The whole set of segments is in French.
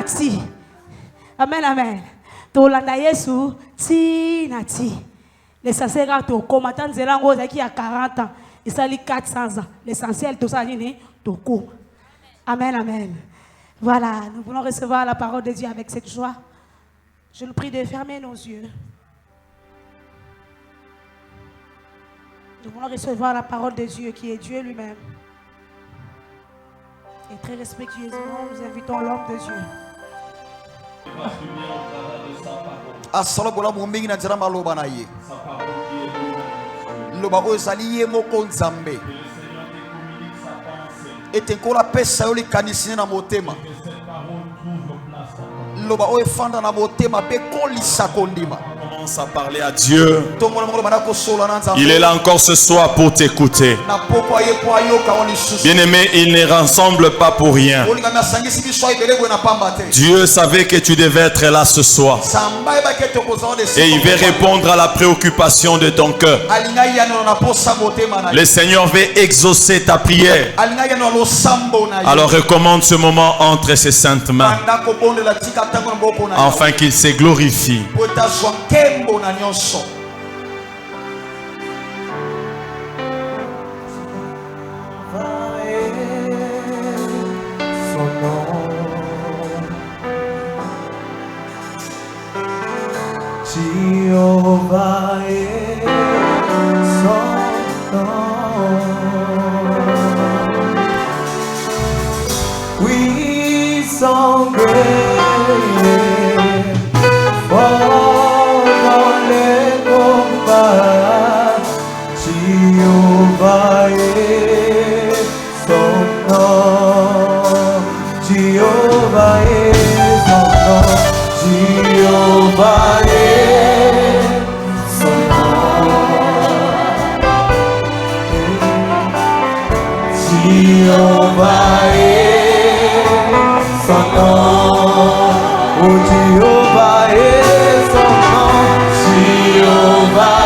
ti. Amen, amen. Tolanda Yesu, ti na ti. L'essentiel quand au combattant Zelango qui a 40 ans, et ça lui 400 ans. L'essentiel tout ça dit toko. Amen, amen. Voilà, nous voulons recevoir la parole de Dieu avec cette joie. Je nous prie de fermer nos yeux. Nous voulons recevoir la parole de Dieu qui est Dieu lui-même. Et très respectueusement, nous invitons l'homme de Dieu. Commence à parler à Dieu. Il est là encore ce soir pour t'écouter. Bien-aimé, il ne rassemble pas pour rien. Dieu savait que tu devais être là ce soir. Et il veut répondre à la préoccupation de ton cœur. Le Seigneur veut exaucer ta prière. Alors recommande ce moment entre ses saintes mains, afin qu'il se glorifie. Jehovah est son nom. We song great for the combat. Jehovah est son nom. Jehovah est son nom. Jehovah est son nom. Jehovah est son nom. Oh, Jehovah est son nom. Jehovah est son nom. Jehovah est son nom. Jehovah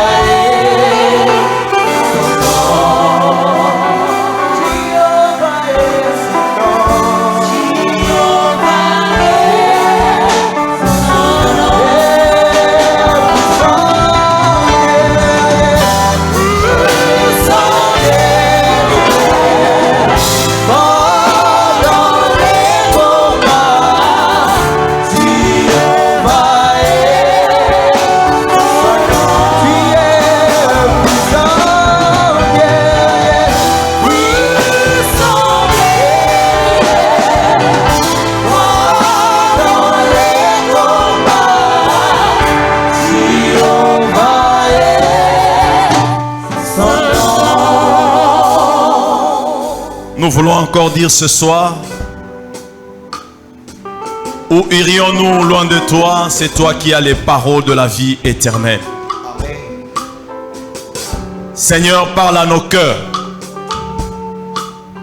Nous voulons encore dire ce soir, où irions-nous loin de toi? C'est toi qui as les paroles de la vie éternelle. Amen. Seigneur, parle à nos cœurs.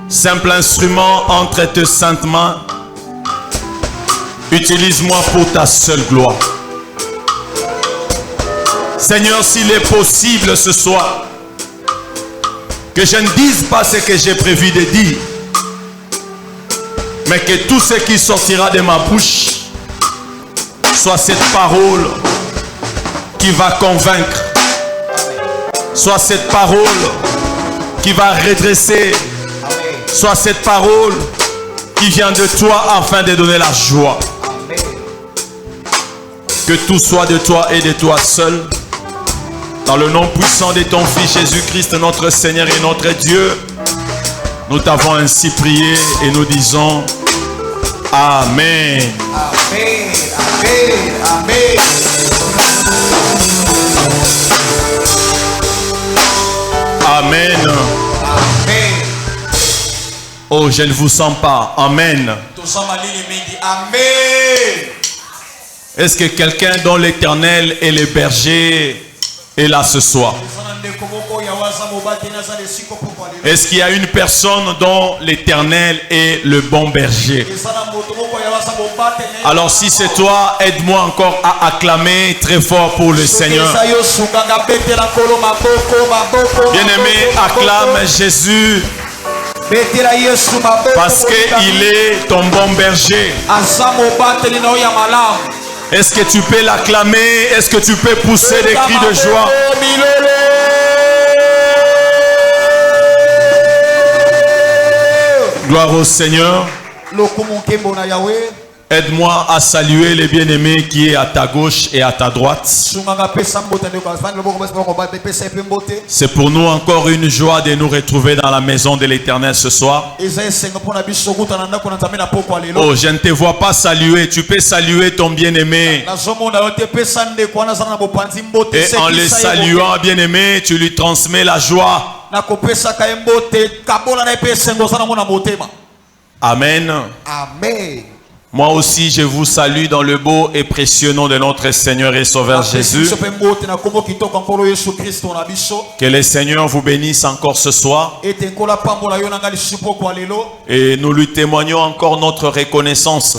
Simple instrument entre tes saintes mains. Utilise-moi pour ta seule gloire. Seigneur, s'il est possible ce soir, que je ne dise pas ce que j'ai prévu de dire, mais que tout ce qui sortira de ma bouche soit cette parole qui va convaincre, soit cette parole qui va redresser, soit cette parole qui vient de toi afin de donner la joie. Que tout soit de toi et de toi seul. Dans le nom puissant de ton Fils Jésus-Christ, notre Seigneur et notre Dieu, nous t'avons ainsi prié et nous disons Amen. Amen. Amen. Amen. Amen. Amen. Oh, je ne vous sens pas. Amen. Amen. Est-ce que quelqu'un dont l'Éternel est le berger est là ce soir? Est-ce qu'il y a une personne dont l'Éternel est le bon berger? Alors si c'est toi, aide-moi encore à acclamer très fort pour le Seigneur. Bien-aimé, acclame Jésus betela Yesu maboko parce qu'il est ton bon berger. aza mobateli na oyo ya malamu. Est-ce que tu peux l'acclamer? Est-ce que tu peux pousser des cris de joie? Gloire au Seigneur. Aide-moi à saluer les bien-aimés qui est à ta gauche et à ta droite. C'est pour nous encore une joie de nous retrouver dans la maison de l'Éternel ce soir. Oh, je ne te vois pas saluer. Tu peux saluer ton bien-aimé. Et en le saluant, bien-aimé, tu lui transmets la joie. Amen. Amen. Moi aussi, je vous salue dans le beau et précieux nom de notre Seigneur et Sauveur Jésus. Que le Seigneur vous bénisse encore ce soir. Et nous lui témoignons encore notre reconnaissance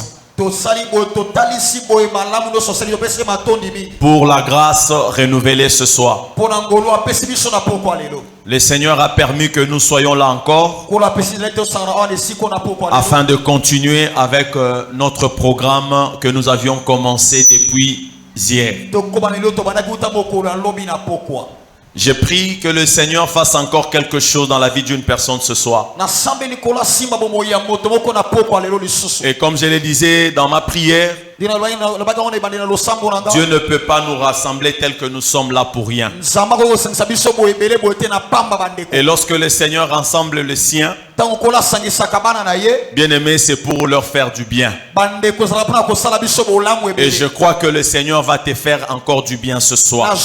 pour la grâce renouvelée ce soir. Le Seigneur a permis que nous soyons là encore afin de continuer avec notre programme que nous avions commencé depuis hier. J'ai prié que le Seigneur fasse encore quelque chose dans la vie d'une personne ce soir. Et comme je le disais dans ma prière, Dieu ne peut pas nous rassembler tel que nous sommes là pour rien. Et lorsque le Seigneur rassemble les siens, bien aimé, c'est pour leur faire du bien. Et je crois que le Seigneur va te faire encore du bien ce soir.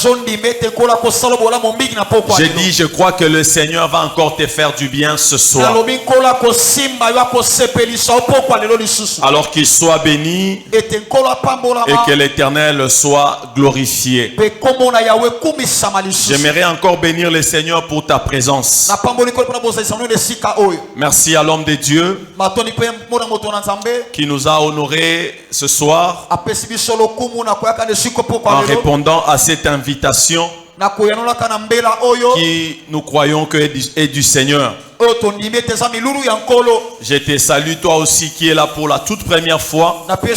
J'ai dit, je crois que le Seigneur va encore te faire du bien ce soir. Alors qu'il soit béni et que l'Éternel soit glorifié. J'aimerais encore bénir le Seigneur pour ta présence. Merci à l'homme de Dieu qui nous a honorés ce soir en répondant à cette invitation qui nous croyons que est du Seigneur. Je te salue toi aussi qui est là pour la toute première fois. Et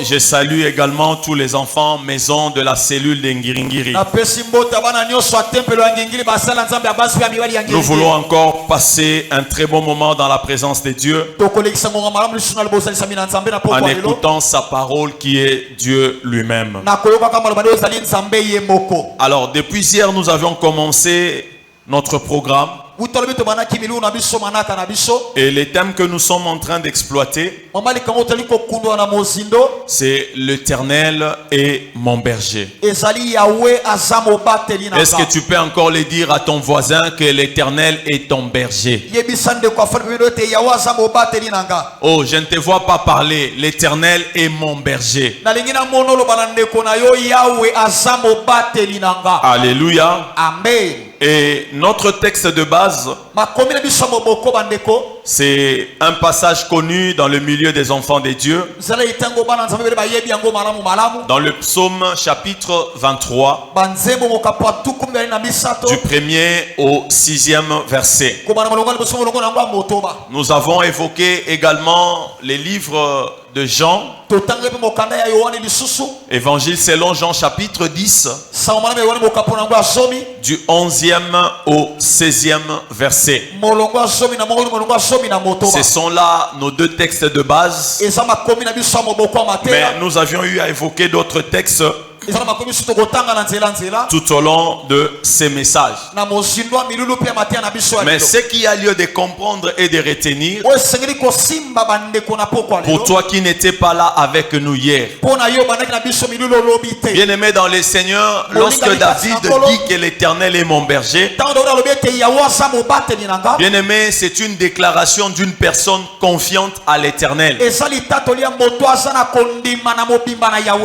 je salue également tous les enfants maison de la cellule d'Ngiringiri. Nous voulons encore passer un très bon moment dans la présence de Dieu en écoutant sa parole qui est Dieu lui-même. Alors depuis hier nous avions commencé notre programme et les thèmes que nous sommes en train d'exploiter, c'est l'Éternel est mon berger. Est-ce que tu peux encore le dire à ton voisin que l'Éternel est ton berger? Oh, je ne te vois pas parler. L'Éternel est mon berger. Alléluia. Amen. Et notre texte de base, c'est un passage connu dans le milieu des enfants de Dieu. Dans le psaume chapitre 23, du 1er au 6e verset. Nous avons évoqué également les livres de Jean, Évangile selon Jean chapitre 10, du 11e au 16e verset. Ce sont là nos deux textes de base. Mais nous avions eu à évoquer d'autres textes tout au long de ces messages. Mais ce qui a lieu de comprendre et de retenir, pour toi qui n'étais pas là avec nous hier, bien aimé dans le Seigneur, lorsque David dit que l'Éternel est mon berger, bien aimé, c'est une déclaration d'une personne confiante à l'Éternel.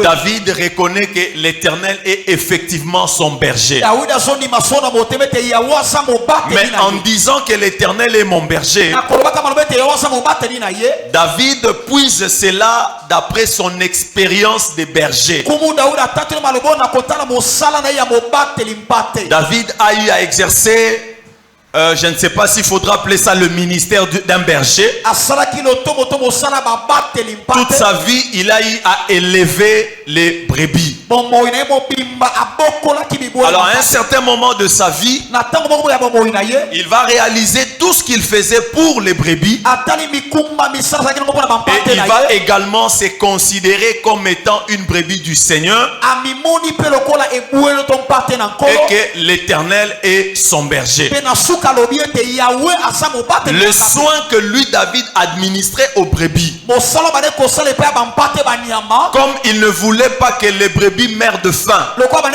David reconnaît que l'Éternel est effectivement son berger. Mais en disant que l'Éternel est mon berger, David puise cela d'après son expérience de berger. David a eu à exercer je ne sais pas s'il faudra appeler ça le ministère d'un berger. Toute sa vie, il a eu à élever les brebis. Alors à un certain moment de sa vie, il va réaliser tout ce qu'il faisait pour les brebis. Et il va également se considérer comme étant une brebis du Seigneur. Et que l'Éternel est son berger. Le soin que lui, David, administrait aux brebis. Comme il ne voulait pas que les brebis meurent de faim. Comme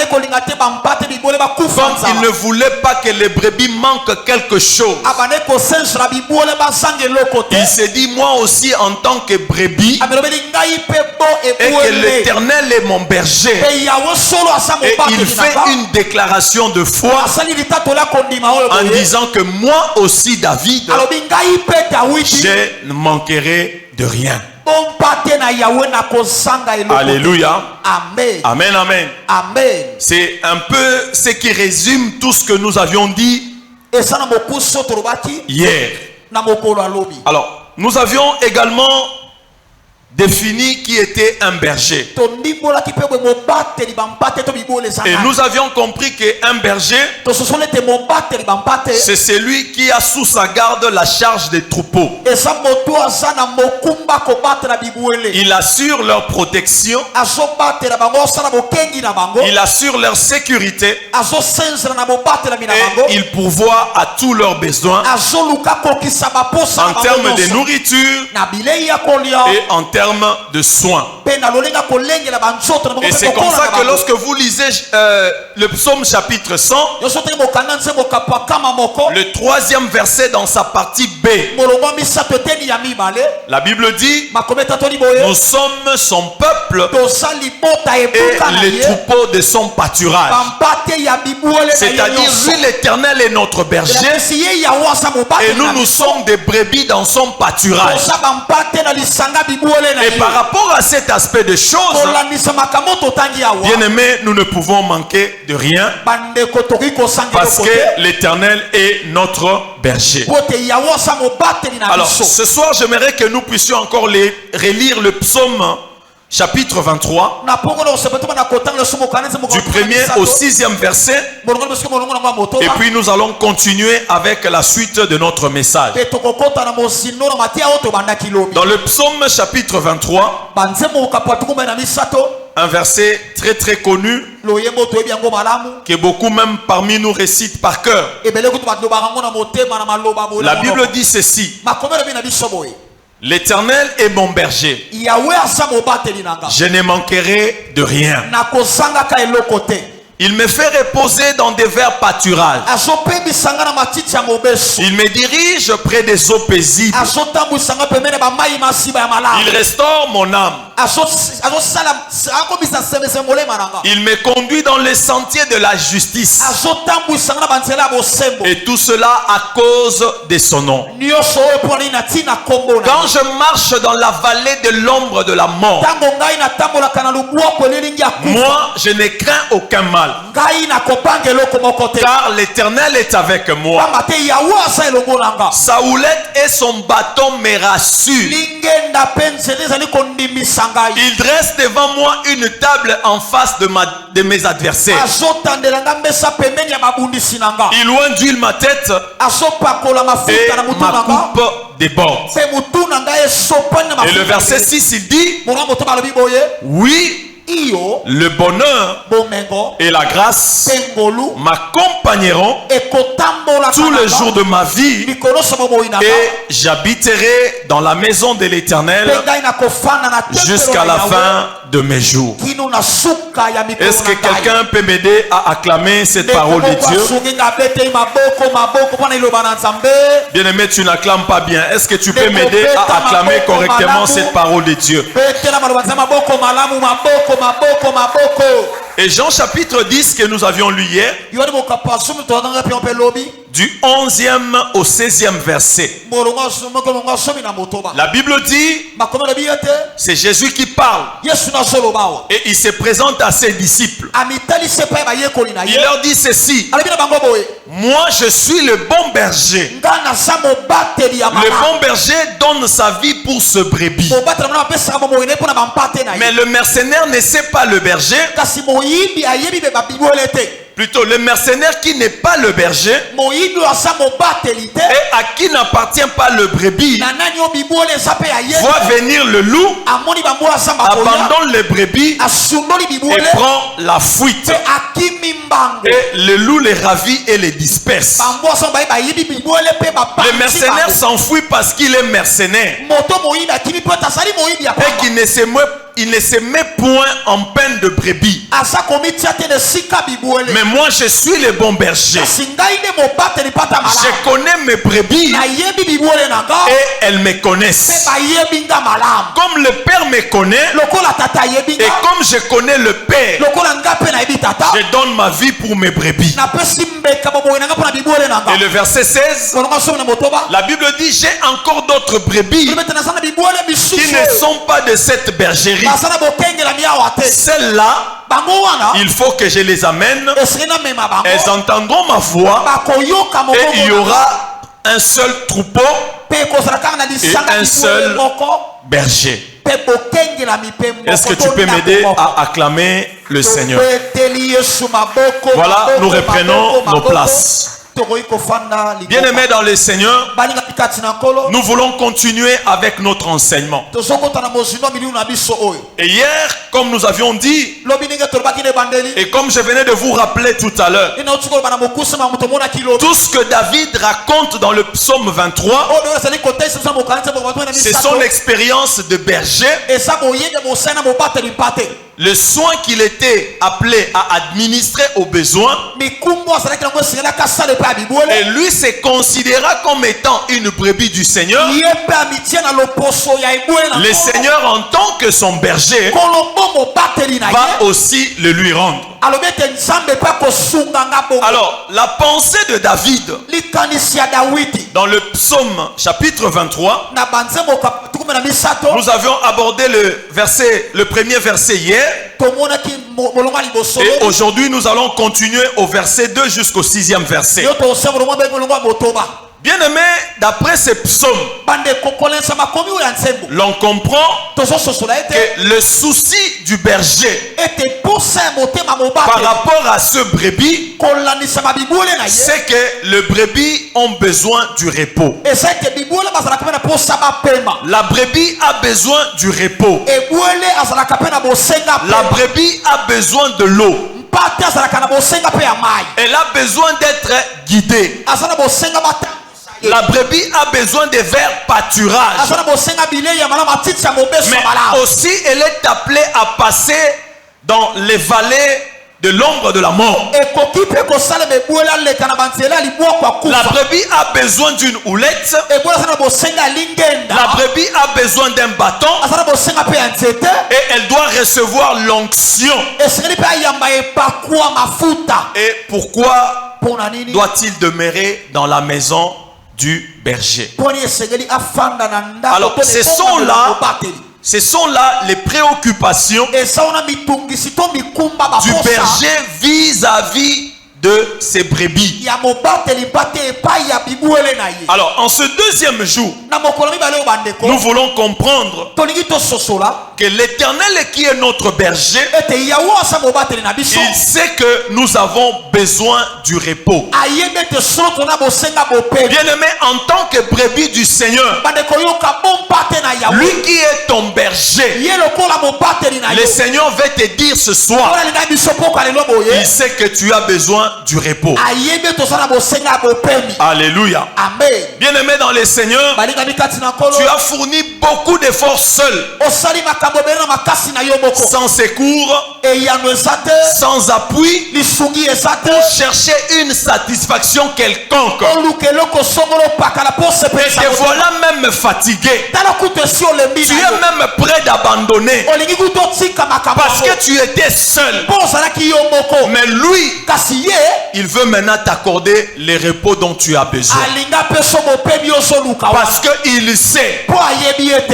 il ne voulait pas que les brebis manquent quelque chose. Il s'est dit, moi aussi en tant que brebis, et que l'Éternel est mon berger. Et il fait une déclaration de foi en disant que moi aussi David, je ne manquerai de rien. Alléluia. Amen, amen. C'est un peu ce qui résume tout ce que nous avions dit hier. Alors, nous avions également défini qui était un berger. Et nous avions compris qu'un berger, c'est celui qui a sous sa garde la charge des troupeaux. Il assure leur protection. Il assure leur sécurité. Et il pourvoit à tous leurs besoins en termes de nourriture et en termes de soins. Et c'est comme ça que lorsque vous lisez le psaume chapitre 100, le 3e verset dans sa partie B, la Bible dit, nous sommes son peuple et les troupeaux de son pâturage. C'est-à-dire, lui l'Éternel est notre berger et nous sommes des brebis dans son pâturage. Et par rapport à cet aspect de choses, bien aimés, nous ne pouvons manquer de rien parce que l'Éternel est notre berger. Alors ce soir, j'aimerais que nous puissions encore relire le psaume chapitre 23 du 1er au 6e verset, et puis nous allons continuer avec la suite de notre message. Dans le psaume chapitre 23, un verset très très connu que beaucoup même parmi nous récitent par cœur. La Bible dit ceci: l'Éternel est mon berger, je ne manquerai de rien. Il me fait reposer dans des verts pâturages. Il me dirige près des eaux paisibles. Il restaure mon âme. Il me conduit dans les sentiers de la justice. Et tout cela à cause de son nom. Quand je marche dans la vallée de l'ombre de la mort, moi je ne crains aucun mal, car l'Éternel est avec moi. Sa houlette et son bâton me rassurent. Il dresse devant moi une table en face de mes adversaires. Il oint d'huile ma tête et ma coupe déborde. Et le verset 6 il dit: oui, le bonheur et la grâce m'accompagneront tous les jours de ma vie, et j'habiterai dans la maison de l'Éternel jusqu'à la fin de mes jours. Est-ce que quelqu'un peut m'aider à acclamer cette parole de Dieu? Bien aimé, tu n'acclames pas bien. Est-ce que tu peux m'aider à acclamer correctement cette parole de Dieu? Et Jean chapitre 10 que nous avions lu hier, du 11e au 16e verset. La Bible dit, c'est Jésus qui parle. Et il se présente à ses disciples. Il leur dit ceci: moi je suis le bon berger. Le bon berger donne sa vie pour ce brebis. Mais le mercenaire ne sait pas le berger. Plutôt, le mercenaire qui n'est pas le berger et à qui n'appartient pas le brebis voit venir le loup, abandonne les brebis et prend la fuite. Et le loup les ravit et les disperse. Le mercenaire s'enfuit parce qu'il est mercenaire et qu'il ne se met point en peine de brebis. Mais moi je suis le bon berger. Je connais mes brebis et elles me connaissent. Comme le Père me connaît et comme je connais le Père, je donne ma vie pour mes brebis. Et le verset 16, la Bible dit: j'ai encore d'autres brebis qui ne sont pas de cette bergerie. Celles-là, il faut que je les amène. Elles entendront ma voix et il y aura un seul troupeau et un seul berger. Est-ce que tu peux m'aider à acclamer le Seigneur? Voilà, nous reprenons nos places. Bien-aimés dans le Seigneur, nous voulons continuer avec notre enseignement. Et hier, comme nous avions dit, et comme je venais de vous rappeler tout à l'heure, tout ce que David raconte dans le psaume 23, c'est son expérience de berger, le soin qu'il était appelé à administrer aux besoins. Et lui se considéra comme étant une brebis du Seigneur. Le Seigneur, en tant que son berger, va aussi le lui rendre. Alors, la pensée de David dans le psaume chapitre 23, nous avions abordé le premier verset hier. Et aujourd'hui, nous allons continuer au verset 2 jusqu'au 6e verset. Bien aimé, d'après ces psaumes, l'on comprend que le souci du berger par rapport à ce brebis, c'est que les brebis ont besoin du repos. La brebis a besoin du repos. La brebis a besoin de l'eau. Elle a besoin d'être guidée. La brebis a besoin de verts pâturages. Mais aussi elle est appelée à passer dans les vallées de l'ombre de la mort. La brebis a besoin d'une houlette. La brebis a besoin d'un bâton. Et elle doit recevoir l'onction. Et pourquoi doit-il demeurer dans la maison du berger? Alors ce sont là les préoccupations du berger vis-à-vis de ses brebis. Alors en ce deuxième jour, nous voulons comprendre que l'Éternel qui est notre berger, il sait que nous avons besoin du repos. Bien-aimé, en tant que brebis du Seigneur, lui qui est ton berger, le Seigneur va te dire ce soir, il sait que tu as besoin du repos. Alléluia. Bien-aimé dans le Seigneur, tu as fourni beaucoup d'efforts seul. sans secours, sans appui, pour chercher une satisfaction quelconque. Et te voilà même fatigué. Tu es même prêt d'abandonner parce que tu étais seul. Mais lui, il veut maintenant t'accorder les repos dont tu as besoin. Parce qu'il sait,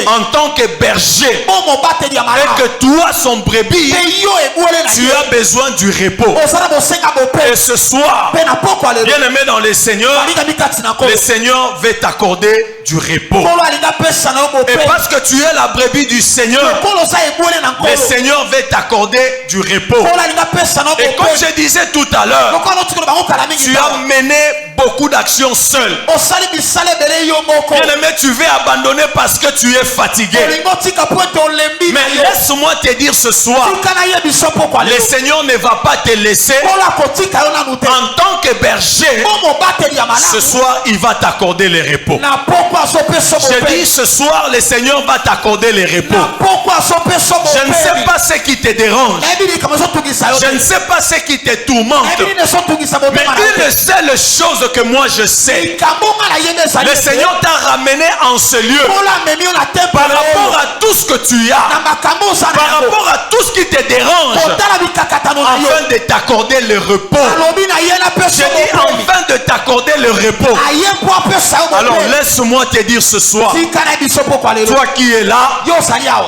en tant que berger, et que toi, son brebis, tu as besoin du repos. Et ce soir, bien aimé dans le Seigneur veut t'accorder du repos. Et parce que tu es la brebis du Seigneur, le Seigneur veut t'accorder du repos. Et comme je disais tout à l'heure, tu as mené beaucoup d'actions seul. Bien aimé, tu veux abandonner parce que tu es fatigué. Mais laisse-moi te dire ce soir, le Seigneur ne va pas te laisser. En tant que berger, ce soir il va t'accorder les repos. Je dis ce soir le Seigneur va t'accorder les repos. Je ne sais pas ce qui te dérange. Je ne sais pas ce qui te tourmente. Mais une seule chose que moi je sais, le Seigneur t'a ramené en ce lieu par rapport à tout ce que tu as, par rapport à tout ce qui te dérange, afin de t'accorder le repos. Je dis afin de t'accorder le repos. Alors laisse-moi te dire ce soir, toi qui es là,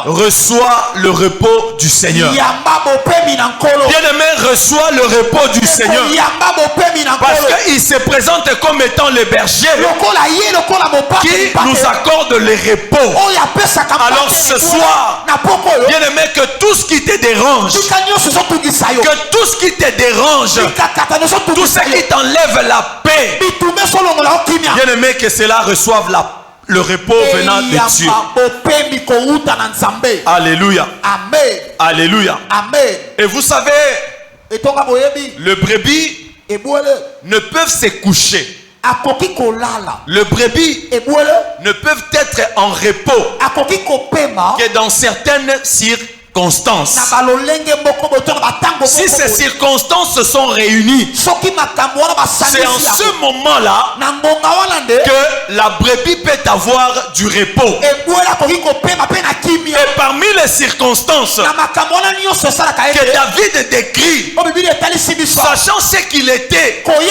reçois le repos du Seigneur. Bien-aimé, reçois le repos du Seigneur. Parce qu'il se présente comme étant le berger qui nous accorde le repos. Alors ce soir, bien-aimé, que tout ce qui te dérange, que tout ce qui te dérange, tout ce qui t'enlève la paix, bien-aimé, que cela reçoive le repos venant de Dieu. Alléluia. Alléluia. Et vous savez, le brebis ne peuvent se coucher. Le brebis ne peuvent être en repos que dans certaines circonstances. Si ces circonstances se sont réunies, c'est en ce moment-là que la brebis peut avoir du repos. Et parmi les circonstances que David décrit, sachant ce qu'il était comme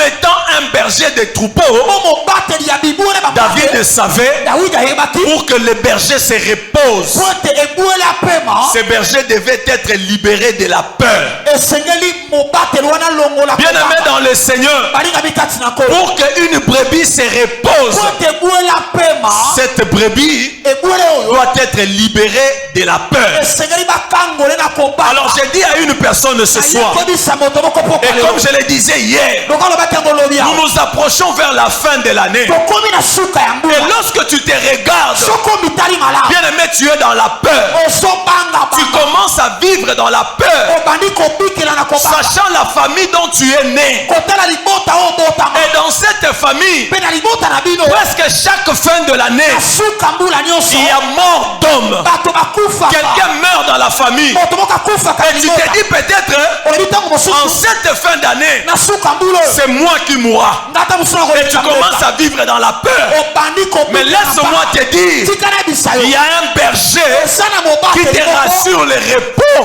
étant un berger de troupeaux, David savait pour que les bergers se reposent, ces bergers devaient être libérés de la peur. Bien aimé dans le Seigneur, pour qu'une brebis se repose, cette brebis doit être libérée de la peur. Alors j'ai dit à une personne ce soir, et comme je le disais hier, nous nous approchons vers la fin de l'année. Et lorsque tu te regardes, bien aimé, tu es dans la peur. Tu commences à vivre dans la peur, sachant la famille dont tu es né. Et dans cette famille, presque chaque fin de l'année, il y a mort d'homme. Quelqu'un meurt dans la famille. Et tu te dis peut-être, en cette fin d'année, c'est moi qui mourra. Et tu commences à vivre dans la peur. Mais laisse-moi te dire, il y a un berger qui te rassure le repos.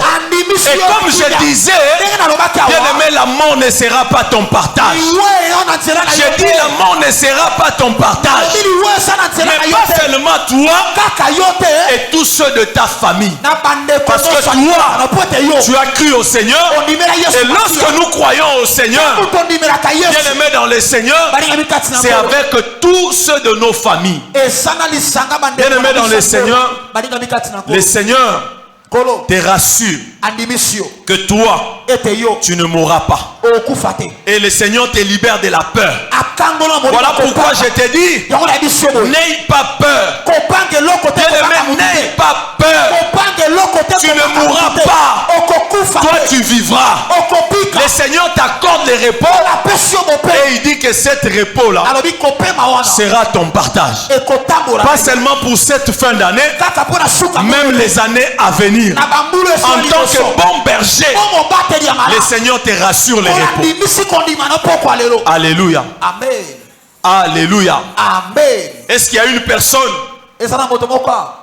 Et comme je disais, bien aimé, la mort ne sera pas ton partage. Je dis la mort ne sera pas ton partage. Mais pas seulement toi et tous ceux de ta famille. Parce que toi, tu as cru au Seigneur. Et lorsque nous croyons au Seigneur, bien aimé dans le Seigneur, c'est avec tous ceux de nos familles. Bien aimé dans le Seigneur te rassure que toi, tu ne mourras pas. Et le Seigneur te libère de la peur. Voilà pourquoi je te dis, n'aie pas peur. Bien-aimé, n'aie pas peur. Tu ne mourras pas. Toi, tu vivras. Le Seigneur t'accorde le repos. Et il dit que cet repos-là sera ton partage. Pas seulement pour cette fin d'année, même les années à venir. En tant que bon berger, le Seigneur te rassure les repos. Alléluia. Amen. Alléluia. Amen. Est-ce qu'il y a une personne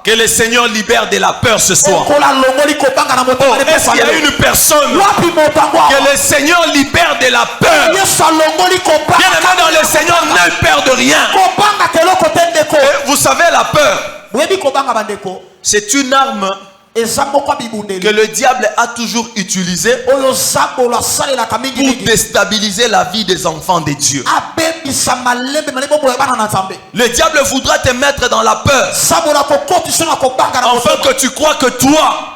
que le Seigneur libère de la peur ce soir? Est-ce qu'il y a une personne que le Seigneur libère de la peur? Bien aimé dans le Seigneur, n'aie peur de rien. Et vous savez, la peur, c'est une arme que le diable a toujours utilisé pour déstabiliser la vie des enfants de Dieu. Le diable voudra te mettre dans la peur afin que tu crois que toi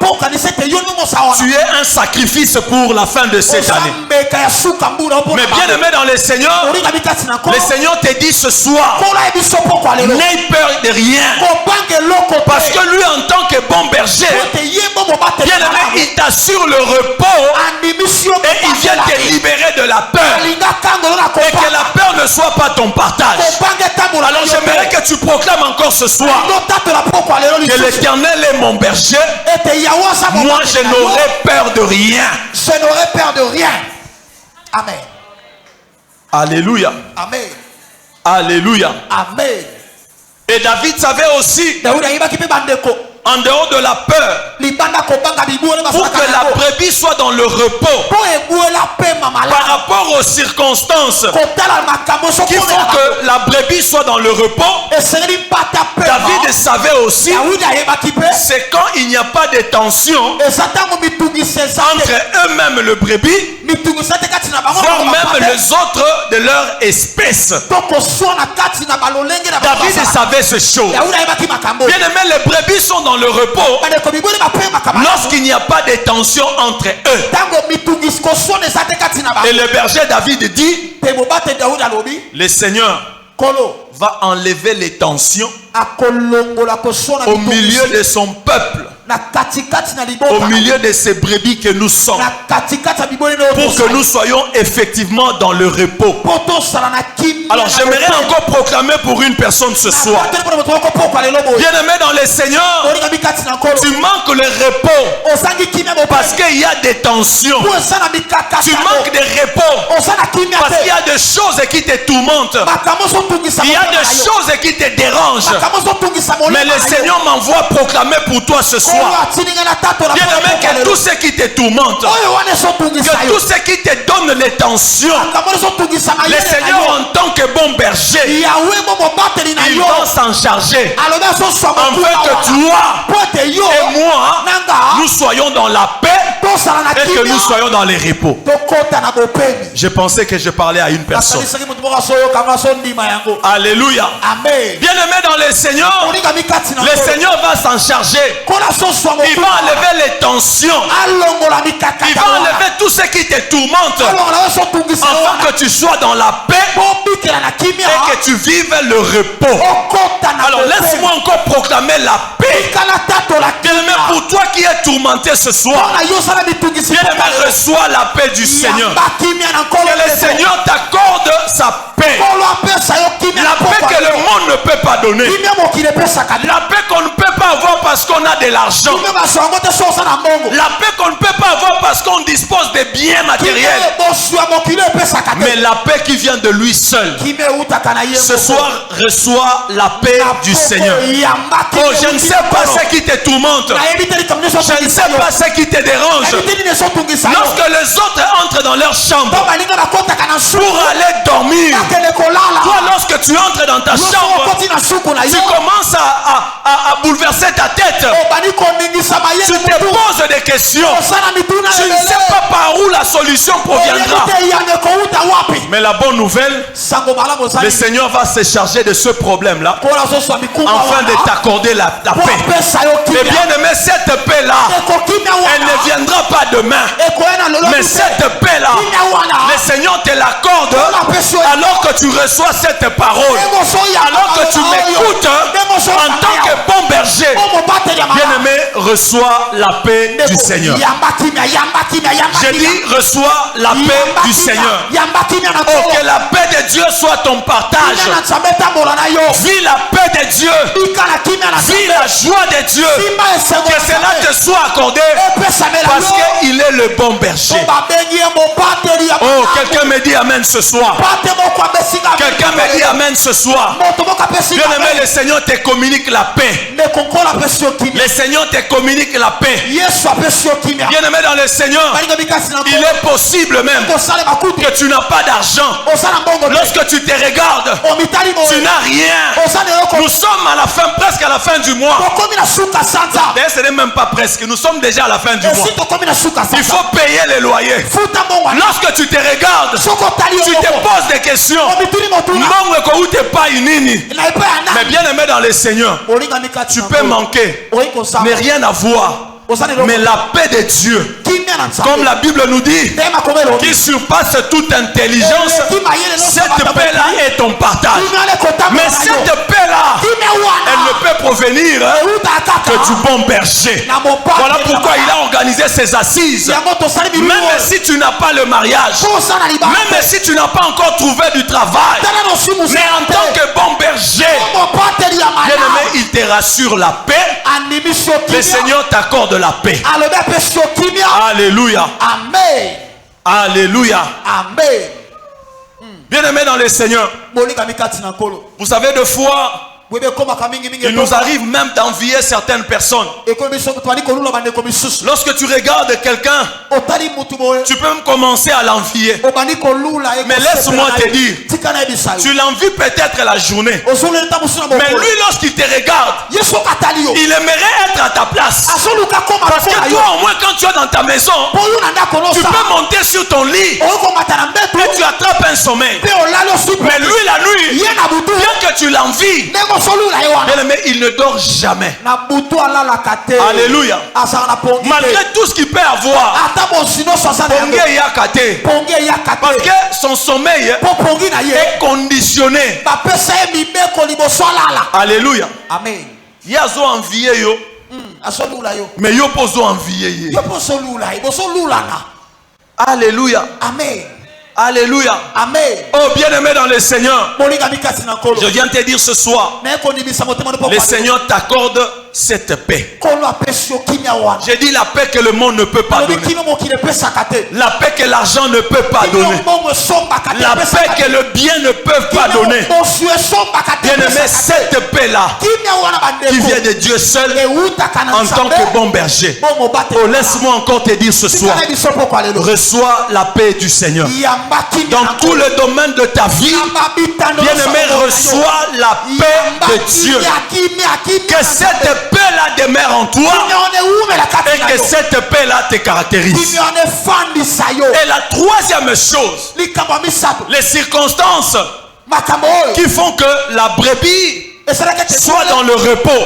tu es un sacrifice pour la fin de cette année. Mais bien aimé dans le Seigneur te dit ce soir, n'aie peur de rien, parce que lui, en tant que bon berger, bien aimé, il t'assure le repos et il vient te libérer de la peur, et que la peur ne soit pas ton partage. Alors j'aimerais que tu proclames encore ce soir que l'Éternel est mon berger, moi je n'aurai peur de rien. Je n'aurai peur de rien. Amen. Alléluia. Amen. Alléluia. Amen. Et David savait aussi, en dehors de la peur, pour que la brebis soit dans le repos par rapport aux circonstances qui font que la brebis soit dans le repos. David savait aussi, c'est quand il n'y a pas de tension entre eux-mêmes le brebis, voire même les autres de leur espèce. David savait ces choses. Bien aimé, les brebis sont dans le repos lorsqu'il n'y a pas de tension entre eux. Et le berger David dit, le Seigneur va enlever les tensions au milieu de son peuple, au milieu de ces brebis que nous sommes, pour que nous soyons effectivement dans le repos. Alors j'aimerais encore proclamer pour une personne ce soir, bien aimé dans le Seigneur, tu manques le repos parce qu'il y a des tensions. Tu manques de repos parce qu'il y a des choses qui te tourmentent, il y a des choses qui te dérangent. Mais le Seigneur m'envoie proclamer pour toi ce soir, bien aimé, que tout ce qui te tourmente, que tout ce qui te donne les tensions, le Seigneur en tant que bon berger, il va s'en charger, afin que toi et moi, nous soyons dans la paix et que nous soyons dans les repos. Je pensais que je parlais à une personne. Alléluia. Bien aimé dans le Seigneur, le Seigneur va s'en charger. Il va enlever les tensions, il va enlever tout ce qui te tourmente, afin que tu sois dans la paix et que tu vives le repos. Alors laisse-moi encore proclamer la paix. Bien aimé, pour toi qui es tourmenté ce soir, bien aimé, reçois la paix du Seigneur. Que le Seigneur t'accorde sa paix, la paix que le monde ne peut pas donner, la paix qu'on ne peut pas avoir parce qu'on a de l'argent, la paix qu'on ne peut pas avoir parce qu'on dispose de biens matériels, mais la paix qui vient de lui seul. Ce soir, reçois la paix du Seigneur. Oh, je ne sais pas ce qui te tourmente, je ne sais pas ce qui te dérange. Lorsque les autres entrent dans leur chambre pour aller dormir, toi, lorsque tu entres dans ta chambre, tu commences à bouleverser ta tête. Tu te poses des questions. Tu ne sais pas par où la solution proviendra. Mais la bonne nouvelle, le Seigneur va se charger de ce problème-là, afin de t'accorder la paix. Et bien aimé, cette paix-là, elle ne viendra pas demain. Mais cette paix-là, le Seigneur te l'accorde alors que tu reçois cette parole. Alors que tu m'écoutes en tant que bon berger. Bien-aimé, reçois la paix du Seigneur. J'ai dit, reçois la paix du Seigneur. Oh, que la paix de Dieu soit ton partage. Vis la paix de Dieu. Vis la joie de Dieu. Que cela te soit accordé parce qu'il est le bon berger. Oh, quelqu'un me dit amen ce soir. Quelqu'un me dit amen ce soir. Bien-aimé, le Seigneur te communique la paix. Le Seigneur te communique la paix. Bien-aimé dans le Seigneur, il est possible même que tu n'as pas d'argent. Lorsque tu te regardes, tu n'as rien. Nous sommes à la fin, presque à la fin du mois. D'ailleurs, ce n'est même pas presque. Nous sommes déjà à la fin du mois. Il faut payer les loyers. Lorsque tu te regardes, tu te poses des questions. Mais bien aimé dans le Seigneur, tu peux manquer, mais rien à voir. Mais la paix de Dieu, comme la Bible nous dit, qui surpasse toute intelligence, cette paix-là est ton partage. Mais cette paix-là, elle ne peut provenir que du bon berger. Voilà pourquoi il a organisé ses assises. Même si tu n'as pas le mariage, même si tu n'as pas encore trouvé du travail, mais en tant que bon berger, bien-aimé, il te rassure la paix. Le Seigneur t'accorde la paix. Alléluia. Amen. Alléluia. Amen. Bien-aimé dans le Seigneur, vous savez, de fois, il nous arrive même d'envier certaines personnes. Lorsque tu regardes quelqu'un, tu peux même commencer à l'envier. Mais laisse-moi te dire, tu l'envies peut-être la journée. Mais lui, lorsqu'il te regarde, il aimerait être à ta place. Parce que toi, au moins, quand tu es dans ta maison, tu peux monter sur ton lit et tu attrapes un sommeil. Mais lui, la nuit, bien que tu l'envies, bien-aimé, il ne dort jamais. Alléluia. Malgré tout ce qu'il peut avoir, parce que son sommeil est conditionné. Alléluia. Amen. Yazo envié yo, mais yo poso envié. Alléluia. Amen. Alléluia. Amen. Oh, bien-aimé dans le Seigneur, je viens te dire ce soir, le Seigneur t'accorde cette paix. J'ai dit la paix que le monde ne peut pas donner. La paix que l'argent ne peut pas donner. La paix que le bien ne peut pas donner. Bien-aimé, cette paix-là qui vient de Dieu seul en tant que bon berger. Oh, laisse-moi encore te dire ce soir, reçois la paix du Seigneur. Dans tout le domaine de ta vie, bien-aimé, reçois la paix de Dieu. Que cette paix-là demeure en toi et que cette paix-là te caractérise. Et la troisième chose, les circonstances qui font que la brebis soit dans le repos.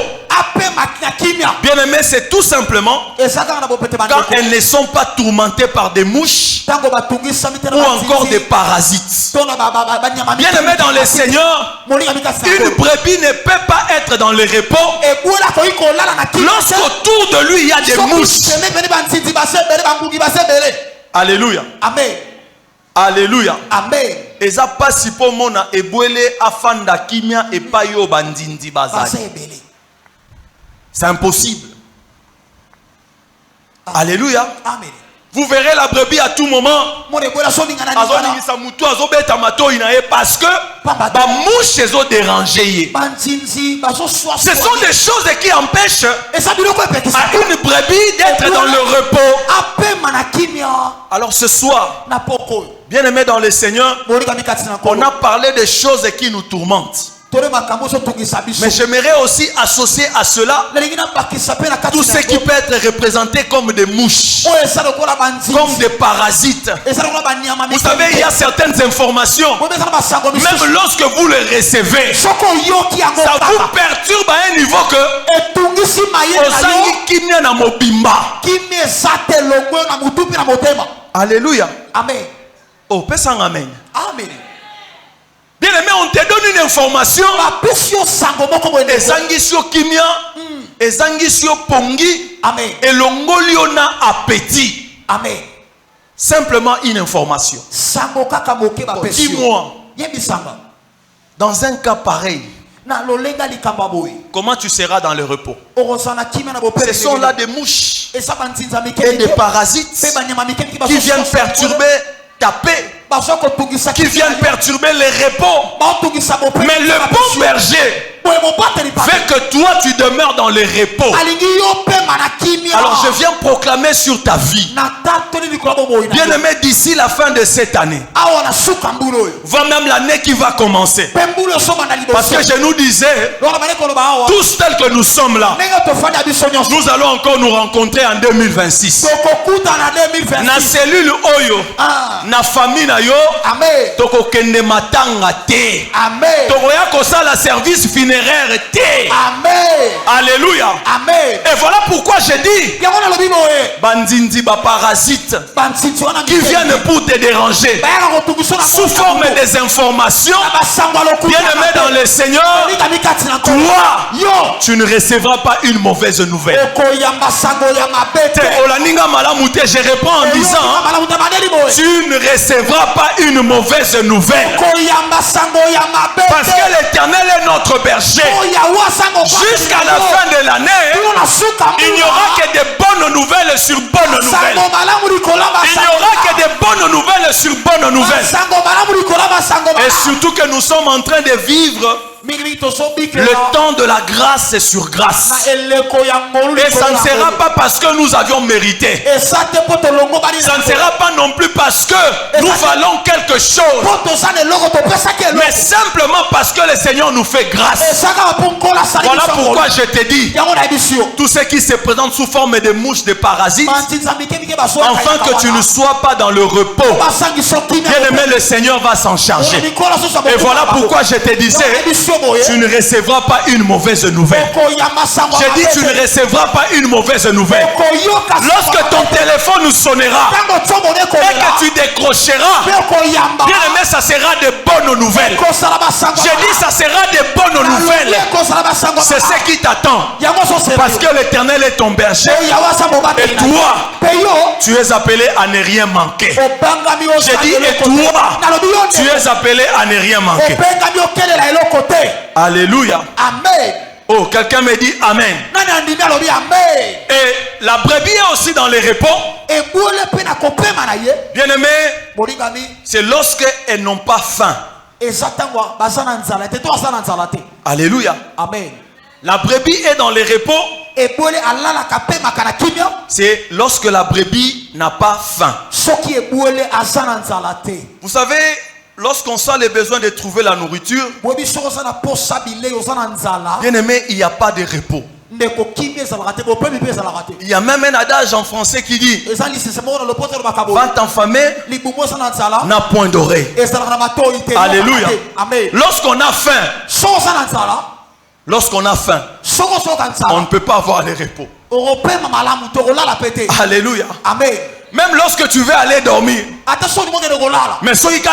Bien-aimé, c'est tout simplement quand elles ne sont pas tourmentées par des mouches ou encore des parasites. Bien-aimé dans le Seigneur, une brebis ne peut pas être dans le repos lorsqu'autour de lui il y a des mouches. Alléluia. Amen. Alléluia. Amen. Eza pasi po mona ebwele afanda kimia epayo bandindi bazali. C'est impossible. Alléluia. Amen. Vous verrez la brebis à tout moment. Parce que ba mouche ont dérangé. Ce sont des choses qui empêchent à une brebis d'être dans le repos. Alors ce soir, bien aimé dans le Seigneur, on a parlé des choses qui nous tourmentent. Mais j'aimerais aussi associer à cela tout ce qui peut être représenté comme des mouches, comme des parasites. Vous savez, il y a certaines informations, même lorsque vous les recevez, ça vous perturbe à un niveau que Alléluia. Amen. Oh, personne amen. Amen. Bien aimé, on te donne une information. Ezangisio kimia, ezangisio pongi, Amen. et l'ongoliona appétit. Amen. Simplement une information. Dis-moi, dans un cas pareil, comment tu seras dans le repos? Ce sont là des mouches et des parasites qui viennent perturber ta paix, qui viennent perturber les repos. Mais le bon berger fait que toi tu demeures dans le repos. Alors je viens proclamer sur ta vie, bien aimé, d'ici la fin de cette année, voire même l'année qui va commencer, parce que je nous disais, tous tels que nous sommes là, nous allons encore nous rencontrer en 2026. Na cellule oyo, na famille na yo, toko kende matanga te, toko ya kosa la service funéraire te. Alléluia. Et voilà pourquoi je dis, bandindi ba parasites qui viennent pour te déranger sous forme des informations, bien aimé dans le Seigneur, toi, tu ne recevras pas une mauvaise nouvelle. Je reprends en disant, tu ne recevras pas une mauvaise nouvelle, parce que l'Éternel est notre berger. Jusqu'à la fin de l'année, il n'y aura que des bonnes nouvelles sur bonnes nouvelles. Il n'y aura que des bonnes nouvelles sur bonnes nouvelles. Et surtout que nous sommes en train de vivre le temps de la grâce sur grâce. Et ça ne sera pas parce que nous avions mérité. Ça ne sera pas non plus parce que nous valons quelque chose, mais simplement parce que le Seigneur nous fait grâce. Voilà pourquoi je te dis, tout ce qui se présente sous forme de mouches, de parasites, afin que tu ne sois pas dans le repos, bien aimé, le Seigneur va s'en charger. Et voilà pourquoi je te disais, tu ne recevras pas une mauvaise nouvelle. J'ai dit, tu ne recevras pas une mauvaise nouvelle. Lorsque ton téléphone sonnera et que tu décrocheras, bien aimé, ça sera de bonnes nouvelles. J'ai dit, ça sera de bonnes nouvelles. C'est ce qui t'attend, parce que l'Éternel est ton berger et toi, tu es appelé à ne rien manquer. J'ai dit, et toi, tu es appelé à ne rien manquer. Alléluia. Amen. Oh, quelqu'un me dit Amen. Et la brebis est aussi dans les repos. Bien aimé, c'est lorsqu'elles n'ont pas faim. Alléluia. Amen. La brebis est dans les repos. C'est lorsque la brebis n'a pas faim. Vous savez, lorsqu'on sent le besoin de trouver la nourriture, bien aimé, il n'y a pas de repos. Il y a même un adage en français qui dit, va t'enfamer, n'a point d'oreille. Alléluia. Lorsqu'on a faim, on ne peut pas avoir le repos. Alléluia. Amen. Même lorsque tu veux aller dormir, mais ceux qui ont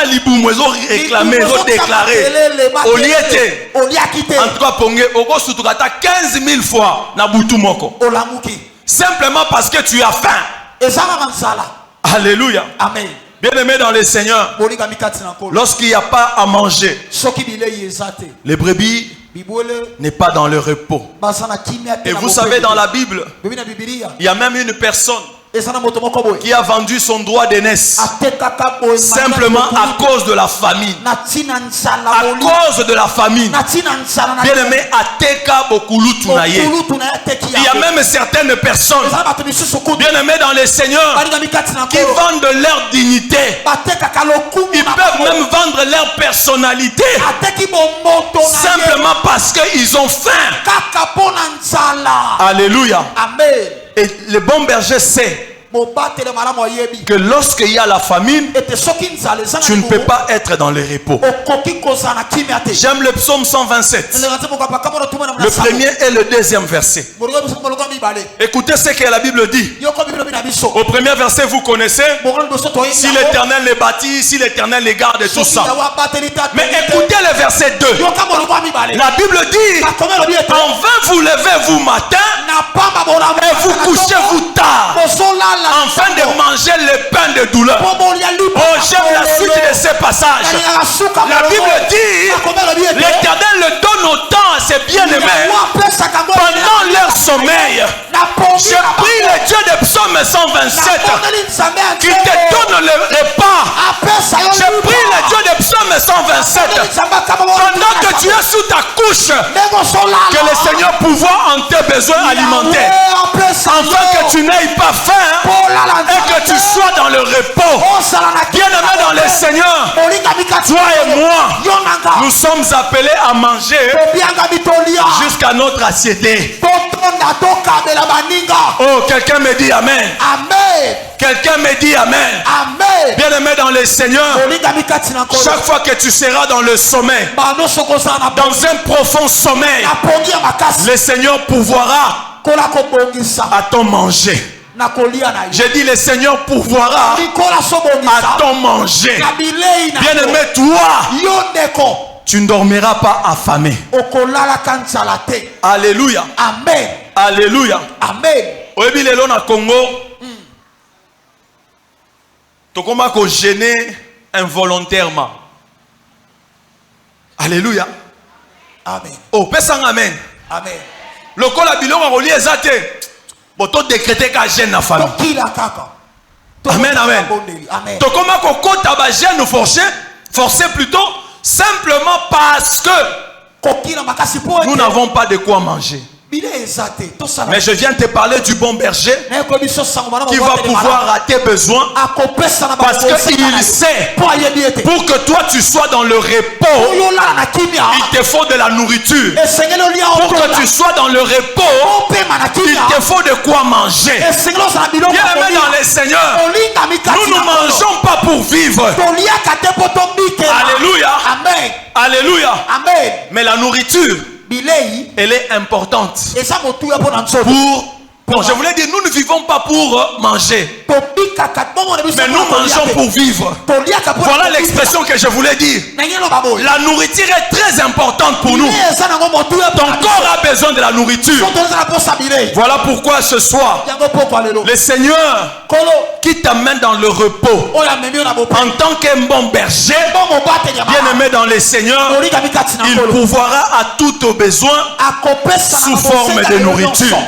réclamé, ils ont déclaré, au lieu en tout cas, pour 15 000 fois, simplement parce que tu as faim. Alléluia. Amen. Bien aimé dans le Seigneur, lorsqu'il n'y a pas à manger, les brebis n'est pas dans le repos. Et vous savez, dans la Bible, il y a même une personne qui a vendu son droit d'aînesse simplement à cause de la famine. À cause de la famine. Bien-aimé, ateka bokulutu na ye. Il y a même certaines personnes, bien-aimés dans les seigneurs, qui vendent leur dignité. Ils peuvent même vendre leur personnalité simplement parce qu'ils ont faim. Alléluia. Amen. Et le bon berger sait que lorsqu'il y a la famine, tu ne peux pas être dans le repos. J'aime le psaume 127. Le premier et le deuxième verset. Écoutez ce que la Bible dit. Au premier verset, vous connaissez. Si l'Éternel les bâtit, si l'Éternel les garde et tout ça. Mais écoutez le verset 2. La Bible dit: en vain vous levez-vous matin et vous couchez-vous tard, afin de manger le pain de douleur. Oh, j'aime la suite de ces passages. La Bible dit: l'Éternel le donne au temps à ses bien-aimés pendant leur sommeil. Je prie le Dieu de Psaume 127 qui te donne le repas. Je prie le Dieu de Psaume 127 pendant que tu es sous ta couche, que le Seigneur pourvoie en tes besoins alimentaires, afin que tu n'aies pas faim et que tu sois dans le repos. Bien-aimé dans le Seigneur, toi et moi, nous sommes appelés à manger jusqu'à notre assiété. Oh, quelqu'un me dit amen. Amen. Quelqu'un me dit amen. Amen. Bien-aimé dans le Seigneur, chaque fois que tu seras dans le sommeil, dans un profond sommeil, le Seigneur pourvoira à ton manger. J'ai dit: le Seigneur pourvoira à ton manger. Bien-aimé, toi, tu ne dormiras pas affamé. Alléluia. Amen. Alléluia. Amen. Oyebi lelo na Congo, tokoma ko gêner involontairement. Alléluia. Amen. Oh, pesanga amen. Amen. Lokola bilonga koli ezate. Boto décréter ka gêne na famille. Amen, amen. Tokoma ko kota ba gêne forcé plutôt, simplement parce que nous n'avons pas de quoi manger. Mais je viens te parler du bon berger qui va pouvoir à tes besoins, parce qu'il sait, pour que toi tu sois dans le repos, il te faut de la nourriture. Pour que tu sois dans le repos, il te faut de quoi manger. Bien-aimé dans le Seigneur, nous ne mangeons pas pour vivre. Alléluia. Amen. Alléluia. Amen. Mais la nourriture, elle est importante pour... je voulais dire, nous ne vivons pas pour manger, mais nous mangeons pour vivre. Voilà l'expression que je voulais dire. La nourriture est très importante pour nous. Ton corps a besoin de la nourriture. Voilà pourquoi ce soir, le Seigneur qui t'amène dans le repos en tant qu'un bon berger, bien-aimé dans le Seigneur, il pourvoira à tous tes besoins sous forme de nourriture.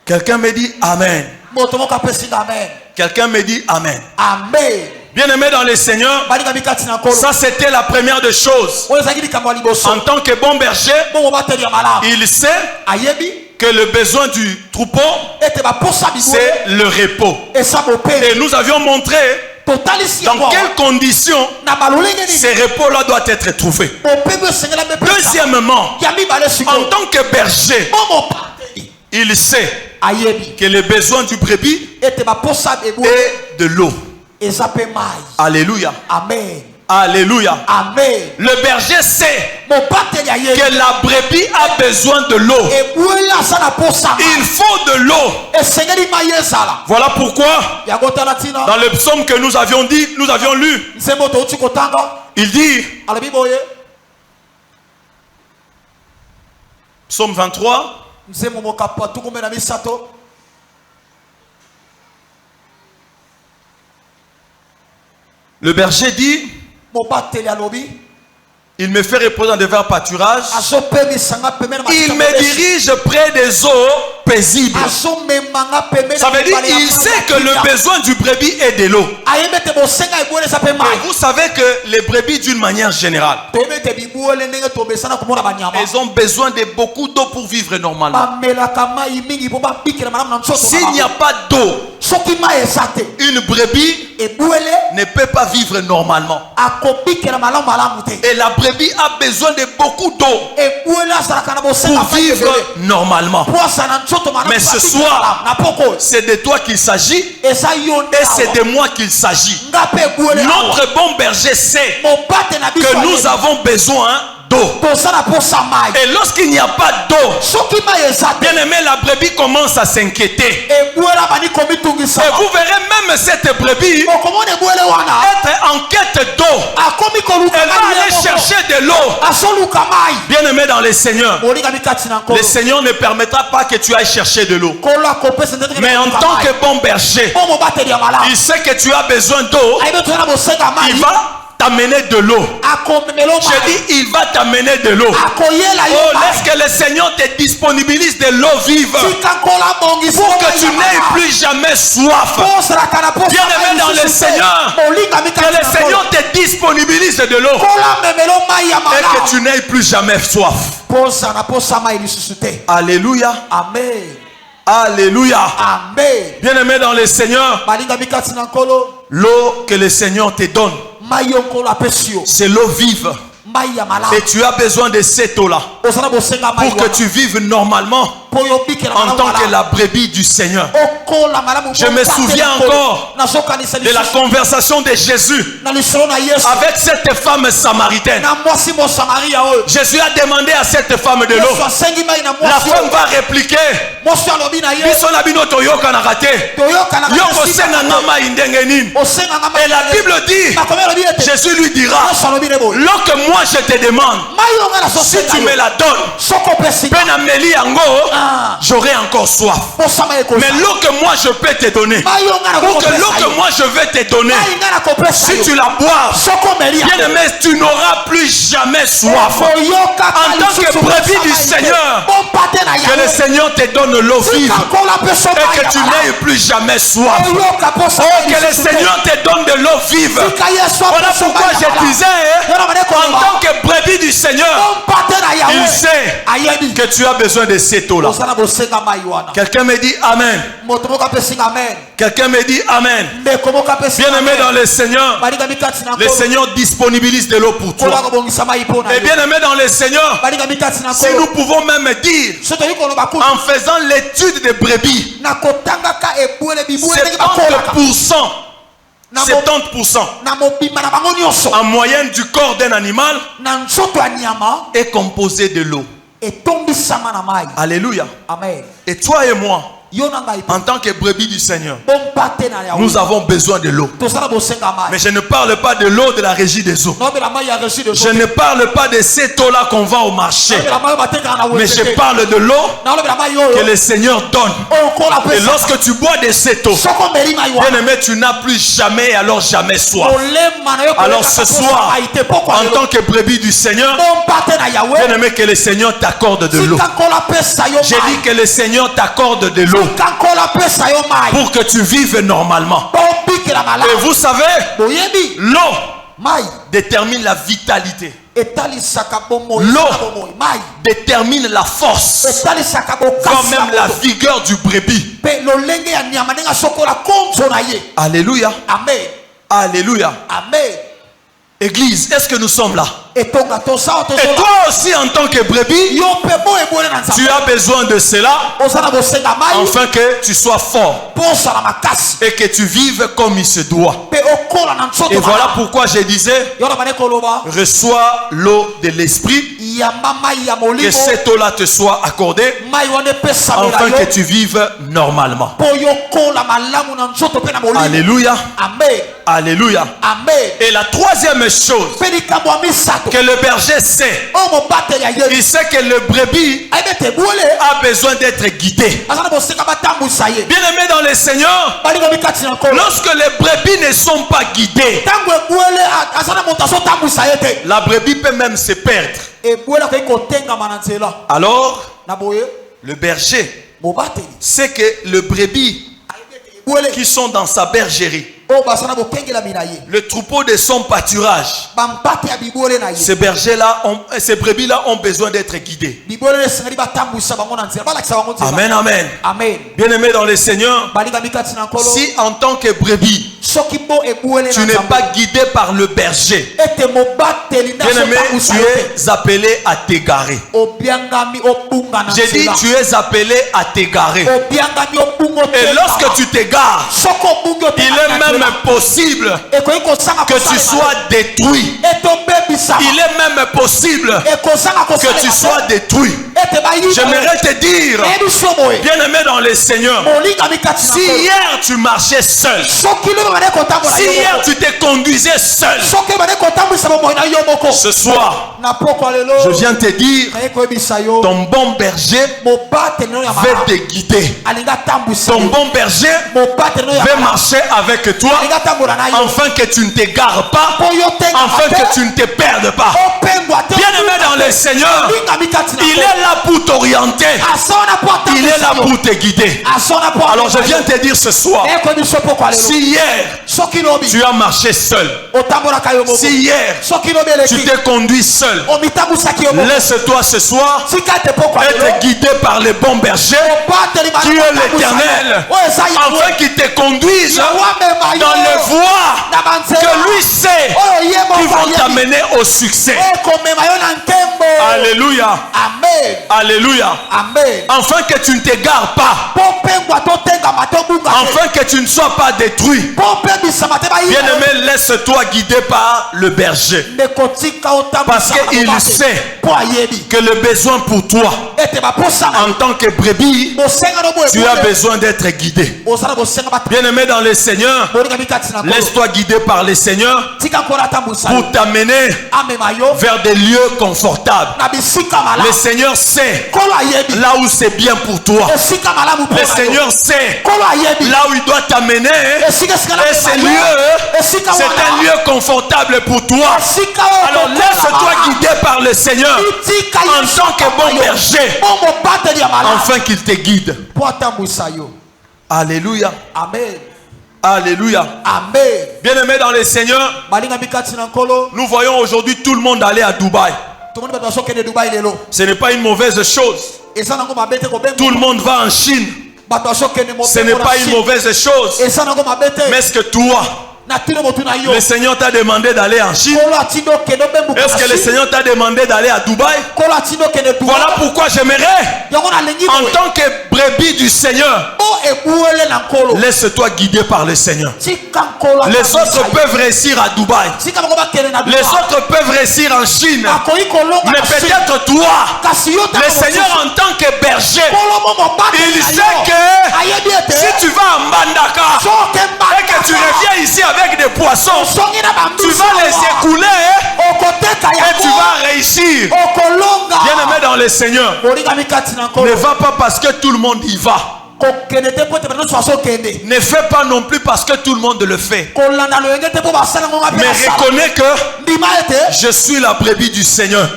Quelqu'un me dit amen. Quelqu'un me dit amen. Amen. Bien-aimé dans le Seigneur, ça c'était la première des choses. En tant que bon berger, il sait que le besoin du troupeau, c'est le repos. Et nous avions montré dans quelles conditions ces repos-là doivent être trouvés. Deuxièmement, en tant que berger, il sait que le besoin du brebis est de l'eau. Alléluia. Amen. Alléluia. Amen. Le berger sait que la brebis a besoin de l'eau. Il faut de l'eau. Voilà pourquoi dans le psaume que nous avions dit, nous avions lu, il dit, psaume 23, le berger dit, Il me fait reposer devant pâturage. Il me dirige près des eaux paisibles. Ça veut dire qu'il sait que le besoin du brebis est de l'eau. Et vous savez que les brebis d'une manière générale, elles ont besoin de beaucoup d'eau pour vivre normalement. S'il n'y a pas d'eau, une brebis ne peut pas vivre normalement. Et la brebis a besoin de beaucoup d'eau pour vivre normalement. Mais ce soir, c'est de toi qu'il s'agit et c'est de moi qu'il s'agit. Notre bon berger sait que nous avons besoin d'eau. Et lorsqu'il n'y a pas d'eau, bien aimé, la brebis commence à s'inquiéter. Et vous verrez même cette brebis être en quête d'eau. Elle va aller chercher de l'eau. Bien aimé dans le Seigneur, le Seigneur ne permettra pas que tu ailles chercher de l'eau. Mais en tant que bon berger, il sait que tu as besoin d'eau. Il va t'amener de l'eau. Je dis, il va t'amener de l'eau. Oh, laisse que le Seigneur te disponibilise de l'eau vive pour que tu n'aies plus jamais soif. Bien aimé dans le Seigneur, que le Seigneur te disponibilise de l'eau et que tu n'aies plus jamais soif. Alléluia. Amen. Alléluia. Amen. Bien aimé dans le Seigneur, l'eau que le Seigneur te donne, c'est l'eau vive. Et tu as besoin de cette eau-là pour que tu vives normalement en tant que la brebis du Seigneur. Je me souviens encore de la conversation de Jésus avec cette femme samaritaine. Jésus a demandé à cette femme de l'eau. La femme va répliquer. Et la Bible dit, Jésus lui dira, l'eau que moi je te demande, si tu me la donnes, j'aurai encore soif. Mais l'eau que moi je peux te donner, ou que l'eau que moi je vais te donner, si tu la bois, bien aimé, tu n'auras plus jamais soif. En tant que brebis du Seigneur, que le Seigneur te donne l'eau vive et que tu n'aies plus jamais soif. Oh, que le Seigneur te donne de l'eau vive. Voilà pourquoi je disais, en tant que brebis du Seigneur, il sait que tu as besoin de cette eau-là. Quelqu'un me dit Amen. Quelqu'un me dit Amen. Bien aimé dans le Seigneur disponibilise de l'eau pour toi. Et bien aimé dans le Seigneur, si nous pouvons même dire, en faisant l'étude des brebis, 70% en moyenne du corps d'un animal est composé de l'eau. Alléluia. Amen. Et toi et moi, en tant que brebis du Seigneur, nous avons besoin de l'eau. Mais je ne parle pas de l'eau de la régie des eaux. Je ne parle pas de cette eau-là qu'on vend au marché. Mais je parle de l'eau que le Seigneur donne. Et lorsque tu bois de cette eau, bien aimé, tu n'as plus jamais et alors jamais soif. Alors ce soir, en tant que brebis du Seigneur, bien aimé, que le Seigneur t'accorde de l'eau. J'ai dit que le Seigneur t'accorde de l'eau pour que tu vives normalement. Et vous savez, l'eau détermine la vitalité. L'eau détermine la force, voire même la vigueur du brebis. Alléluia. Amen. Alléluia. Amen. Église, est-ce que nous sommes là? Et toi aussi en tant que brebis, tu as besoin de cela afin que tu sois fort et que tu vives comme il se doit. Et voilà pourquoi je disais, reçois l'eau de l'esprit, que cette eau-là te soit accordée afin que tu vives normalement. Alléluia. Amen. Alléluia. Amen. Et la troisième chose, que le berger sait. Il sait que le brebis a besoin d'être guidé. Bien-aimé dans le Seigneur, lorsque les brebis ne sont pas guidées, la brebis peut même se perdre. Alors, le berger sait que le brebis qui sont dans sa bergerie, le troupeau de son pâturage, ces brebis-là ont besoin d'être guidés. Amen, amen. Bien-aimé dans le Seigneur, si en tant que brebis, tu n'es pas guidé par le berger, bien-aimé, tu es appelé à t'égarer. J'ai dit, tu es appelé à t'égarer. Et lorsque tu t'égares, il est même possible que tu sois détruit. Il est même possible que tu sois détruit. J'aimerais te dire, bien-aimé dans le Seigneur, si hier tu marchais seul, si hier tu te conduisais seul, ce soir, je viens te dire, ton bon berger veut te guider. Ton bon berger veut marcher avec toi, afin que tu ne t'égares pas, afin que tu ne te perdes pas. Bien-aimé dans le Seigneur, il est là pour t'orienter, il est là pour te guider. Alors je viens te dire ce soir, si hier tu as marché seul, si hier tu t'es conduit seul, laisse-toi ce soir être guidé par le bon berger qui est l'Éternel, afin qu'il te conduise dans les voies que lui sait qui vont t'amener au succès. Alléluia. Amen. Alléluia. Amen. Afin que tu ne t'égares pas, afin que tu ne sois pas détruit. Bien-aimé, laisse-toi guider par le berger, parce qu'il sait que le besoin pour toi en tant que brebis, tu as besoin d'être guidé. Bien-aimé dans le Seigneur, laisse-toi guider par le Seigneur pour t'amener vers des lieux confortables. Le Seigneur sait là où c'est bien pour toi. Le Seigneur sait là où il doit t'amener. Et ce lieu, c'est un lieu confortable pour toi. Alors laisse-toi guider par le Seigneur en tant que bon berger, afin qu'il te guide. Alléluia. Amen. Alléluia. Amen. Bien-aimé dans le Seigneur, nous voyons aujourd'hui tout le monde aller à Dubaï. Ce n'est pas une mauvaise chose. Tout le monde va en Chine. Ce n'est pas une mauvaise chose. Mais est-ce que toi, le Seigneur t'a demandé d'aller en Chine? Est-ce que le Seigneur t'a demandé d'aller à Dubaï? Voilà pourquoi j'aimerais, en tant que brebis du Seigneur, laisse-toi guider par le Seigneur. Les autres peuvent réussir à Dubaï, les autres peuvent réussir en Chine, mais peut-être toi, le Seigneur en tant que berger, il sait que si tu vas à Mbandaka et que tu reviens ici avec des poissons, tu vas les écouler et tu vas réussir. Bien-aimé dans le Seigneur, ne va pas parce que tout le monde y va. Ne fais pas non plus parce que tout le monde le fait. Mais reconnais que je suis la brebis du Seigneur.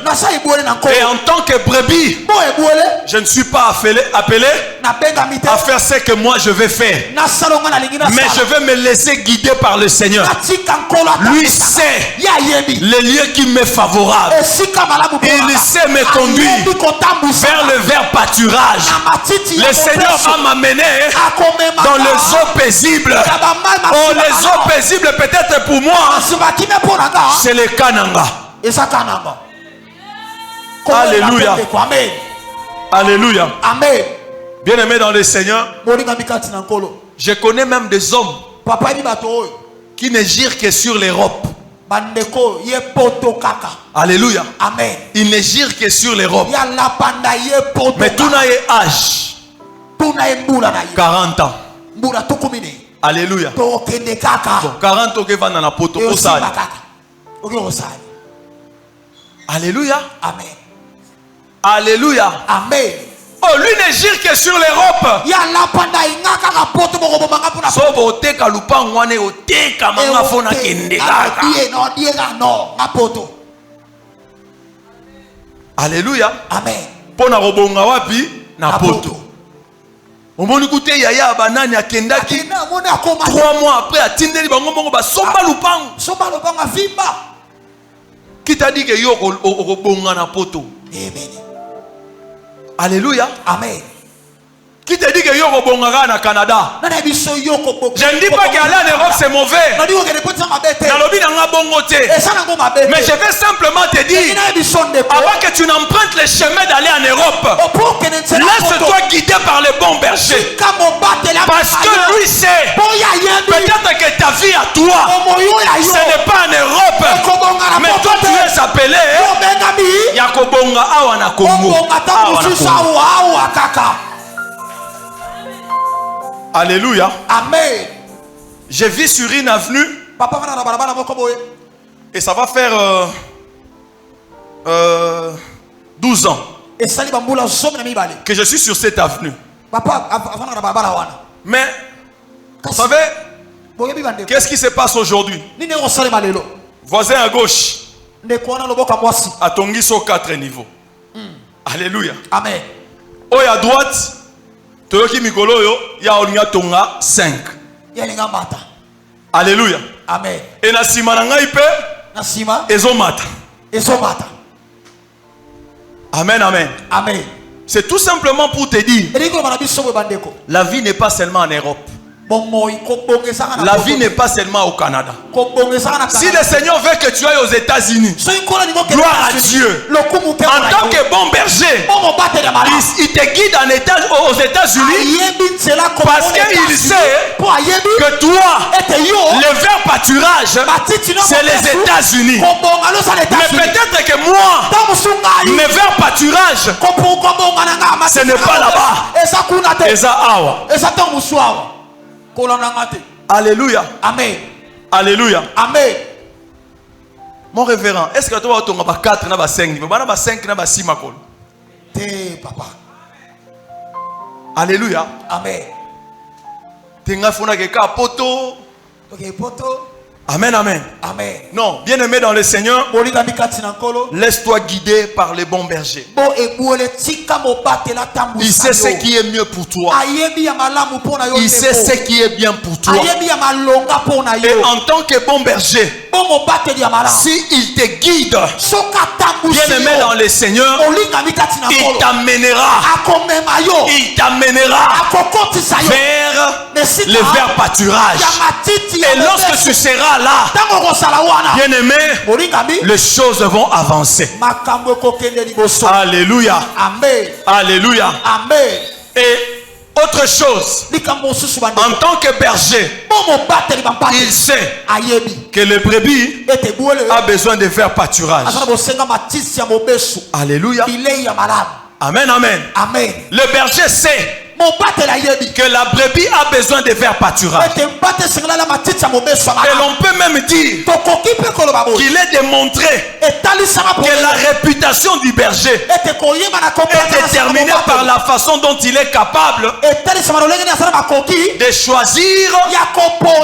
Et en tant que brebis, je ne suis pas appelé à faire ce que moi je vais faire. Mais je vais me laisser guider par le Seigneur. Lui sait les lieux qui m'est favorable. Il sait me conduire vers le vert pâturage. Le Seigneur va m'amener dans les eaux paisibles. Oh, les eaux paisibles peut-être pour moi, c'est le Kananga. Alléluia. Alléluia. Amen. Bien-aimé dans le Seigneur, je connais même des hommes qui ne girent que sur l'Europe. Alléluia. Amen. Ils ne girent que sur l'Europe. Mais tout n'a âge. 40 ans. Alléluia. Bon, 40 ans que va dans la poto. Alléluia. Amen. Alléluia. Amen. Oh, lui ne gire que sur l'Europe. Alléluia. Amen. Pona robonga wapi na poto. Omoni kute yaya banani akendaki 3 mois après atindeli bango bongo ba somba lupango. Somba lupango vimba. Qui t'a dit que yo robonga na poto? Amen. Alléluia. Amen. Qui te dit que yo robonga na Canada? Je ne dis pas qu'aller en Europe c'est mauvais. Mais je vais simplement te dire, avant que tu n'empruntes le chemin d'aller en Europe, laisse-toi guider par le bon berger. Parce que lui sait, peut-être que ta vie à toi, ce n'est pas en Europe, mais toi tu es appelé Yakobonga awana Congo. Alléluia. Amen. Je vis sur une avenue. Et ça va faire 12 ans que je suis sur cette avenue. Mais vous savez, qu'est-ce qui se passe aujourd'hui? Voisin à gauche a tongi sur 4 niveaux. Alléluia. Amen. Oh, à droite, Toyoki Mikolo yo, ya olinga tonga 5. Alléluia. Amen. Et na sima na ngai pe na sima ezomata. Amen, amen. Amen. C'est tout simplement pour te dire, la vie n'est pas seulement en Europe. La vie n'est pas seulement au Canada. Si le Seigneur veut que tu ailles aux États-Unis, gloire à Dieu. En tant que bon berger, il te guide aux États-Unis parce qu'il sait que toi, le vrai pâturage, c'est les États-Unis. Mais peut-être que moi, le vrai pâturage, ce n'est pas là-bas. Et ça, alléluia. Amen. Alléluia. Amen. Mon révérend, est-ce que tu as 4 ou 5 ou 5 ou 6 makol? Papa. Alléluia. Amen. Tenga fona ke ka poto. Poto. Amen, amen. Amen. Non, bien aimé dans le Seigneur, laisse-toi guider par les bons bergers. Il sait ce qui est mieux pour toi. Il sait ce qui est bien pour toi. Et en tant que bon berger, si il te guide, bien aimé dans le Seigneur, il t'amènera vers le vert pâturage. Et lorsque tu seras là, bien aimé, les choses vont avancer. Alléluia. Amen. Alléluia. Amen. Et autre chose, en tant que berger, il sait que le brebis a besoin de faire pâturage. Alléluia. Amen, amen. Amen. Le berger sait que la brebis a besoin de faire pâturage. Et l'on peut même dire qu'il est démontré que la réputation du berger est déterminée par la façon dont il est capable de choisir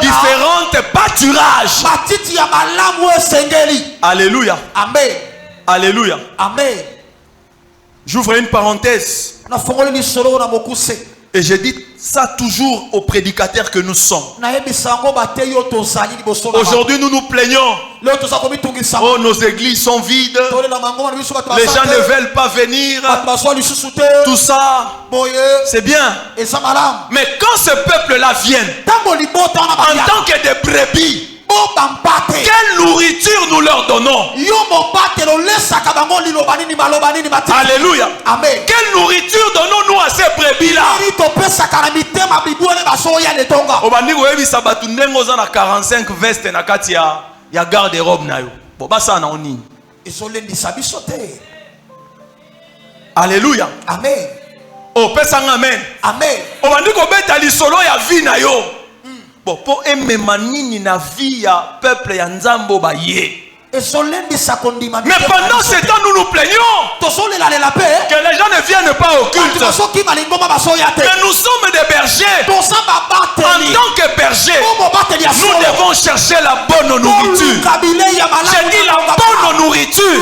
différentes pâturages. Alléluia. Amen. Alléluia. Amen. J'ouvre une parenthèse. Et je dis ça toujours aux prédicateurs que nous sommes. Aujourd'hui, nous nous plaignons. Oh, nos églises sont vides. Les gens ne veulent pas venir. Tout ça, c'est bien. Mais quand ce peuple-là vient, en tant que des brebis, quelle nourriture nous leur donnons? Alléluia. Amen. Quelle nourriture donnons-nous à ces brebis-là? Obandi koyebi sabatu ndengo za na 45 veste na kati ya garde-robe na yo. Bo basa na oni. Alléluia. Amen. Oh, pesanga amen. Amen. Obandi ko beta lisolo ya vie na yo. Bon, pour aimer manini na vie ya peuple ya nzambo ba ye. Mais pendant ce temps, nous nous plaignons que les gens ne viennent pas au culte. Mais nous sommes des bergers. En tant que bergers, nous devons chercher la bonne nourriture. J'ai dit la bonne nourriture.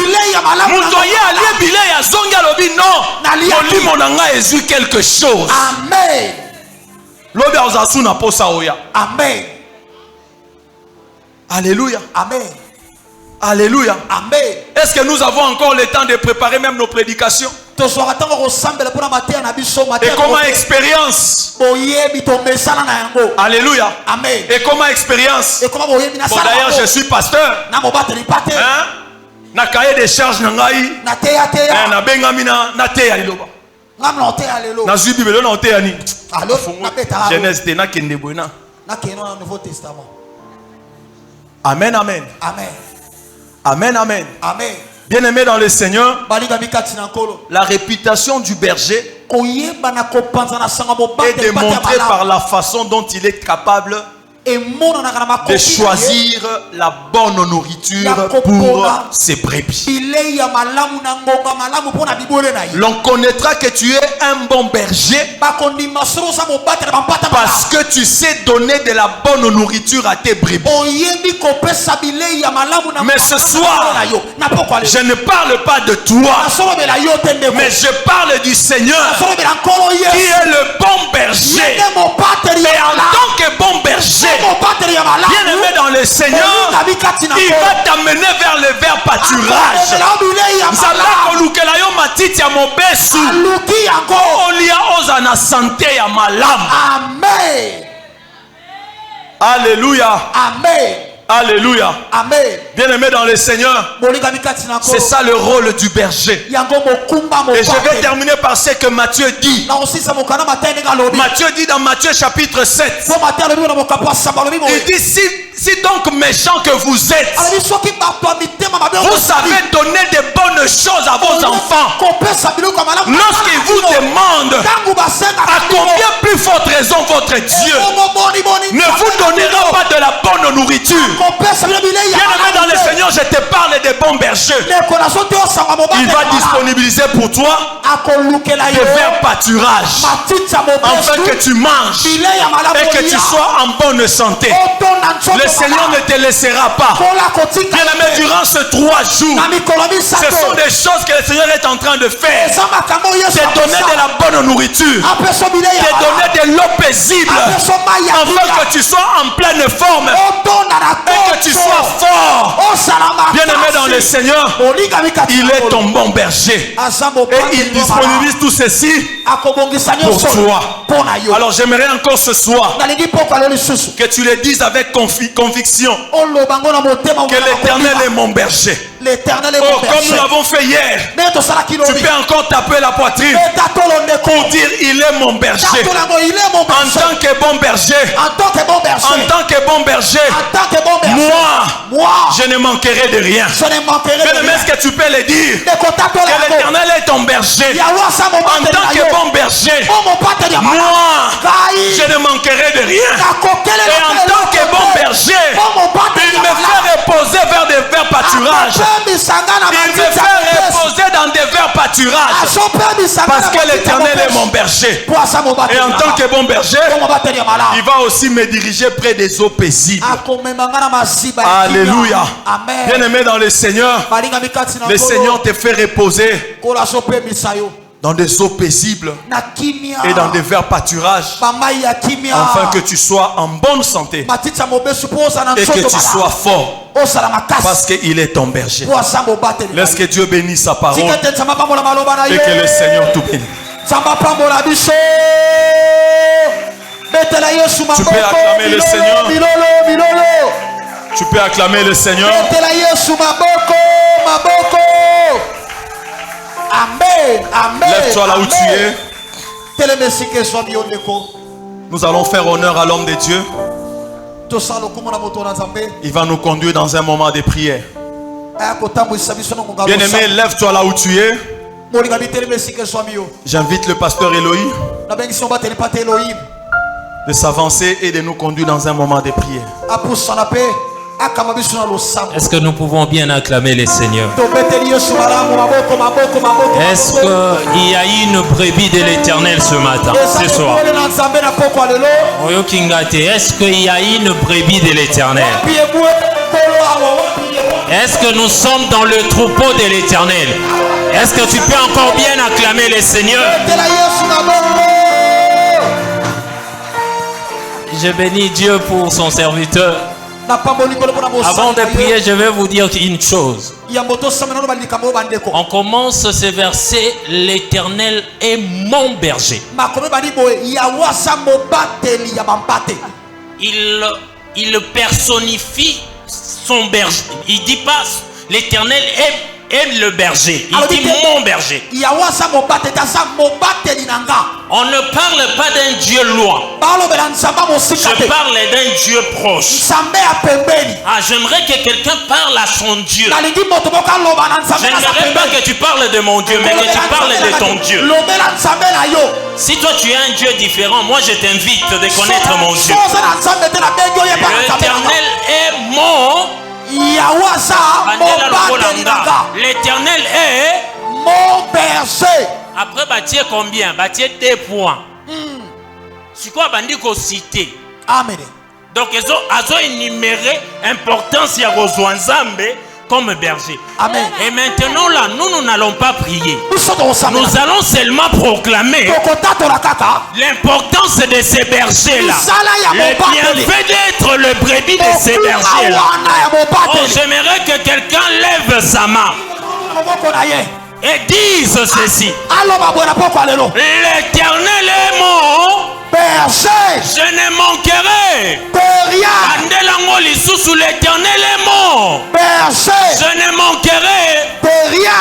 Nous devons aller bilé à Zonga Lobi. Non, mon anga est quelque chose. Amen. Amen. Alléluia. Amen. Alléluia. Amen. Est-ce que nous avons encore le temps de préparer même nos prédications? Et comment expérience? Alléluia. Amen. Et comment expérience? Bon, d'ailleurs, je suis pasteur. Hein? Na cahier de charge nangai. Na bengamina na te aliloba. Na zui Bible na te ani. Genèse te na kende boina. Nouveau Testament. Amen, amen. Amen. Amen, amen. Amen. Bien-aimé dans le Seigneur, la réputation du berger est démontrée par la façon dont il est capable de choisir la bonne nourriture pour ses brebis. L'on connaîtra que tu es un bon berger parce que tu sais donner de la bonne nourriture à tes brebis. Mais ce soir, je ne parle pas de toi, mais je parle du Seigneur qui est le bon berger. Et en tant que bon berger, bien-aimé dans le Seigneur, il va t'amener vers le vert pâturage. Amen. Alléluia. Amen. Alléluia. Amen. Bien-aimé dans le Seigneur, c'est ça le rôle du berger. Et je vais terminer par ce que Matthieu dit. Matthieu dit dans Matthieu chapitre 7. Il dit si donc méchant que vous êtes, vous savez donner de bonnes choses à vos enfants, lorsqu'ils vous demandent à combien plus forte raison votre Dieu ne vous donnera pas de la bonne nourriture. Bien-aimé dans le Seigneur, je te parle des bons bergers. Il va disponibiliser pour toi des verts pâturages afin que tu manges et que tu sois en bonne santé. Le Seigneur ne te laissera pas. Bien-aimé, durant ces 3 jours, ce sont des choses que le Seigneur est en train de faire. Te donner de la bonne nourriture, te donner de l'eau paisible afin que tu sois en pleine forme et que tu sois fort. Bien-aimé dans le Seigneur, il est ton bon berger et il disponibilise tout ceci pour toi. Alors j'aimerais encore ce soir que tu le dises avec conviction que l'Éternel est mon berger. Comme nous l'avons fait hier, tu peux encore taper la poitrine pour dire il est mon berger. En tant que bon berger, moi je ne manquerai de rien. Bien-aimé, est-ce que tu peux le dire que l'Éternel est ton berger? En tant que bon berger, moi je ne manquerai de rien. Et en tant que bon berger, il me fait reposer vers des verts pâturages. Il me fait reposer dans des verts pâturages parce que l'Éternel est mon berger. Et en tant que bon berger, il va aussi me diriger près des eaux paisibles. Alléluia. Bien-aimé dans le Seigneur te fait reposer dans des eaux paisibles et dans des verts pâturages afin que tu sois en bonne santé et que tu sois fort parce qu'il est ton berger. Laisse que Dieu bénisse sa parole et que le Seigneur tout bénisse. Tu peux acclamer le Seigneur. Tu peux acclamer le Seigneur. Amen. Amen. Lève-toi là où tu es. Nous allons faire honneur à l'homme de Dieu. Il va nous conduire dans un moment de prière. Bien-aimé, lève-toi là où tu es. J'invite le pasteur Elohim de s'avancer et de nous conduire dans un moment de prière. Est-ce que nous pouvons bien acclamer les seigneurs? Est-ce qu'il y a une brebis de l'Éternel ce matin, ce soir? Est-ce qu'il y a une brebis de l'Éternel? Est-ce que nous sommes dans le troupeau de l'Éternel? Est-ce que tu peux encore bien acclamer les seigneurs? Je bénis Dieu pour son serviteur. Avant de prier, je vais vous dire une chose. On commence ce verset, l'Éternel est mon berger. Il personnifie son berger. Il dit pas l'Éternel aime le berger. Il dit mon berger. On ne parle pas d'un Dieu loin. Je parle d'un Dieu proche. Ah, j'aimerais que quelqu'un parle à son Dieu. Je n'aimerais pas que tu parles de mon Dieu, mais que tu parles de ton Dieu. Si toi tu es un Dieu différent, moi je t'invite de connaître mon Dieu. L'Éternel est mon. L'Éternel est mon berger. Après bâtir combien? Bâtir 2 points. C'est quoi bandiko cité? Amen. Donc ils ont énuméré importance ya Rozwanzambe comme berger. Amen. Et maintenant là, nous n'allons pas prier. Nous allons seulement proclamer l'importance de ces bergers-là. Le bienfait d'être le brebis de ces bergers-là. Oh, j'aimerais que quelqu'un lève sa main et dise ceci. L'Éternel est mon berger. Je ne manquerai de rien. L'Éternel est mon berger. Je ne manquerai de rien.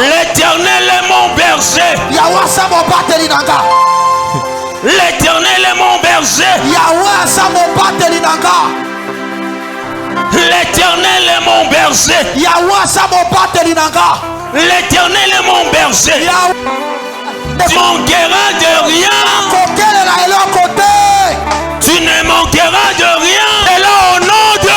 L'Éternel est mon berger. L'Éternel est mon berger. L'Éternel est mon berger. L'Éternel est mon berger. Tu ne manqueras de rien. Tu ne manqueras de rien. Et là, au nom de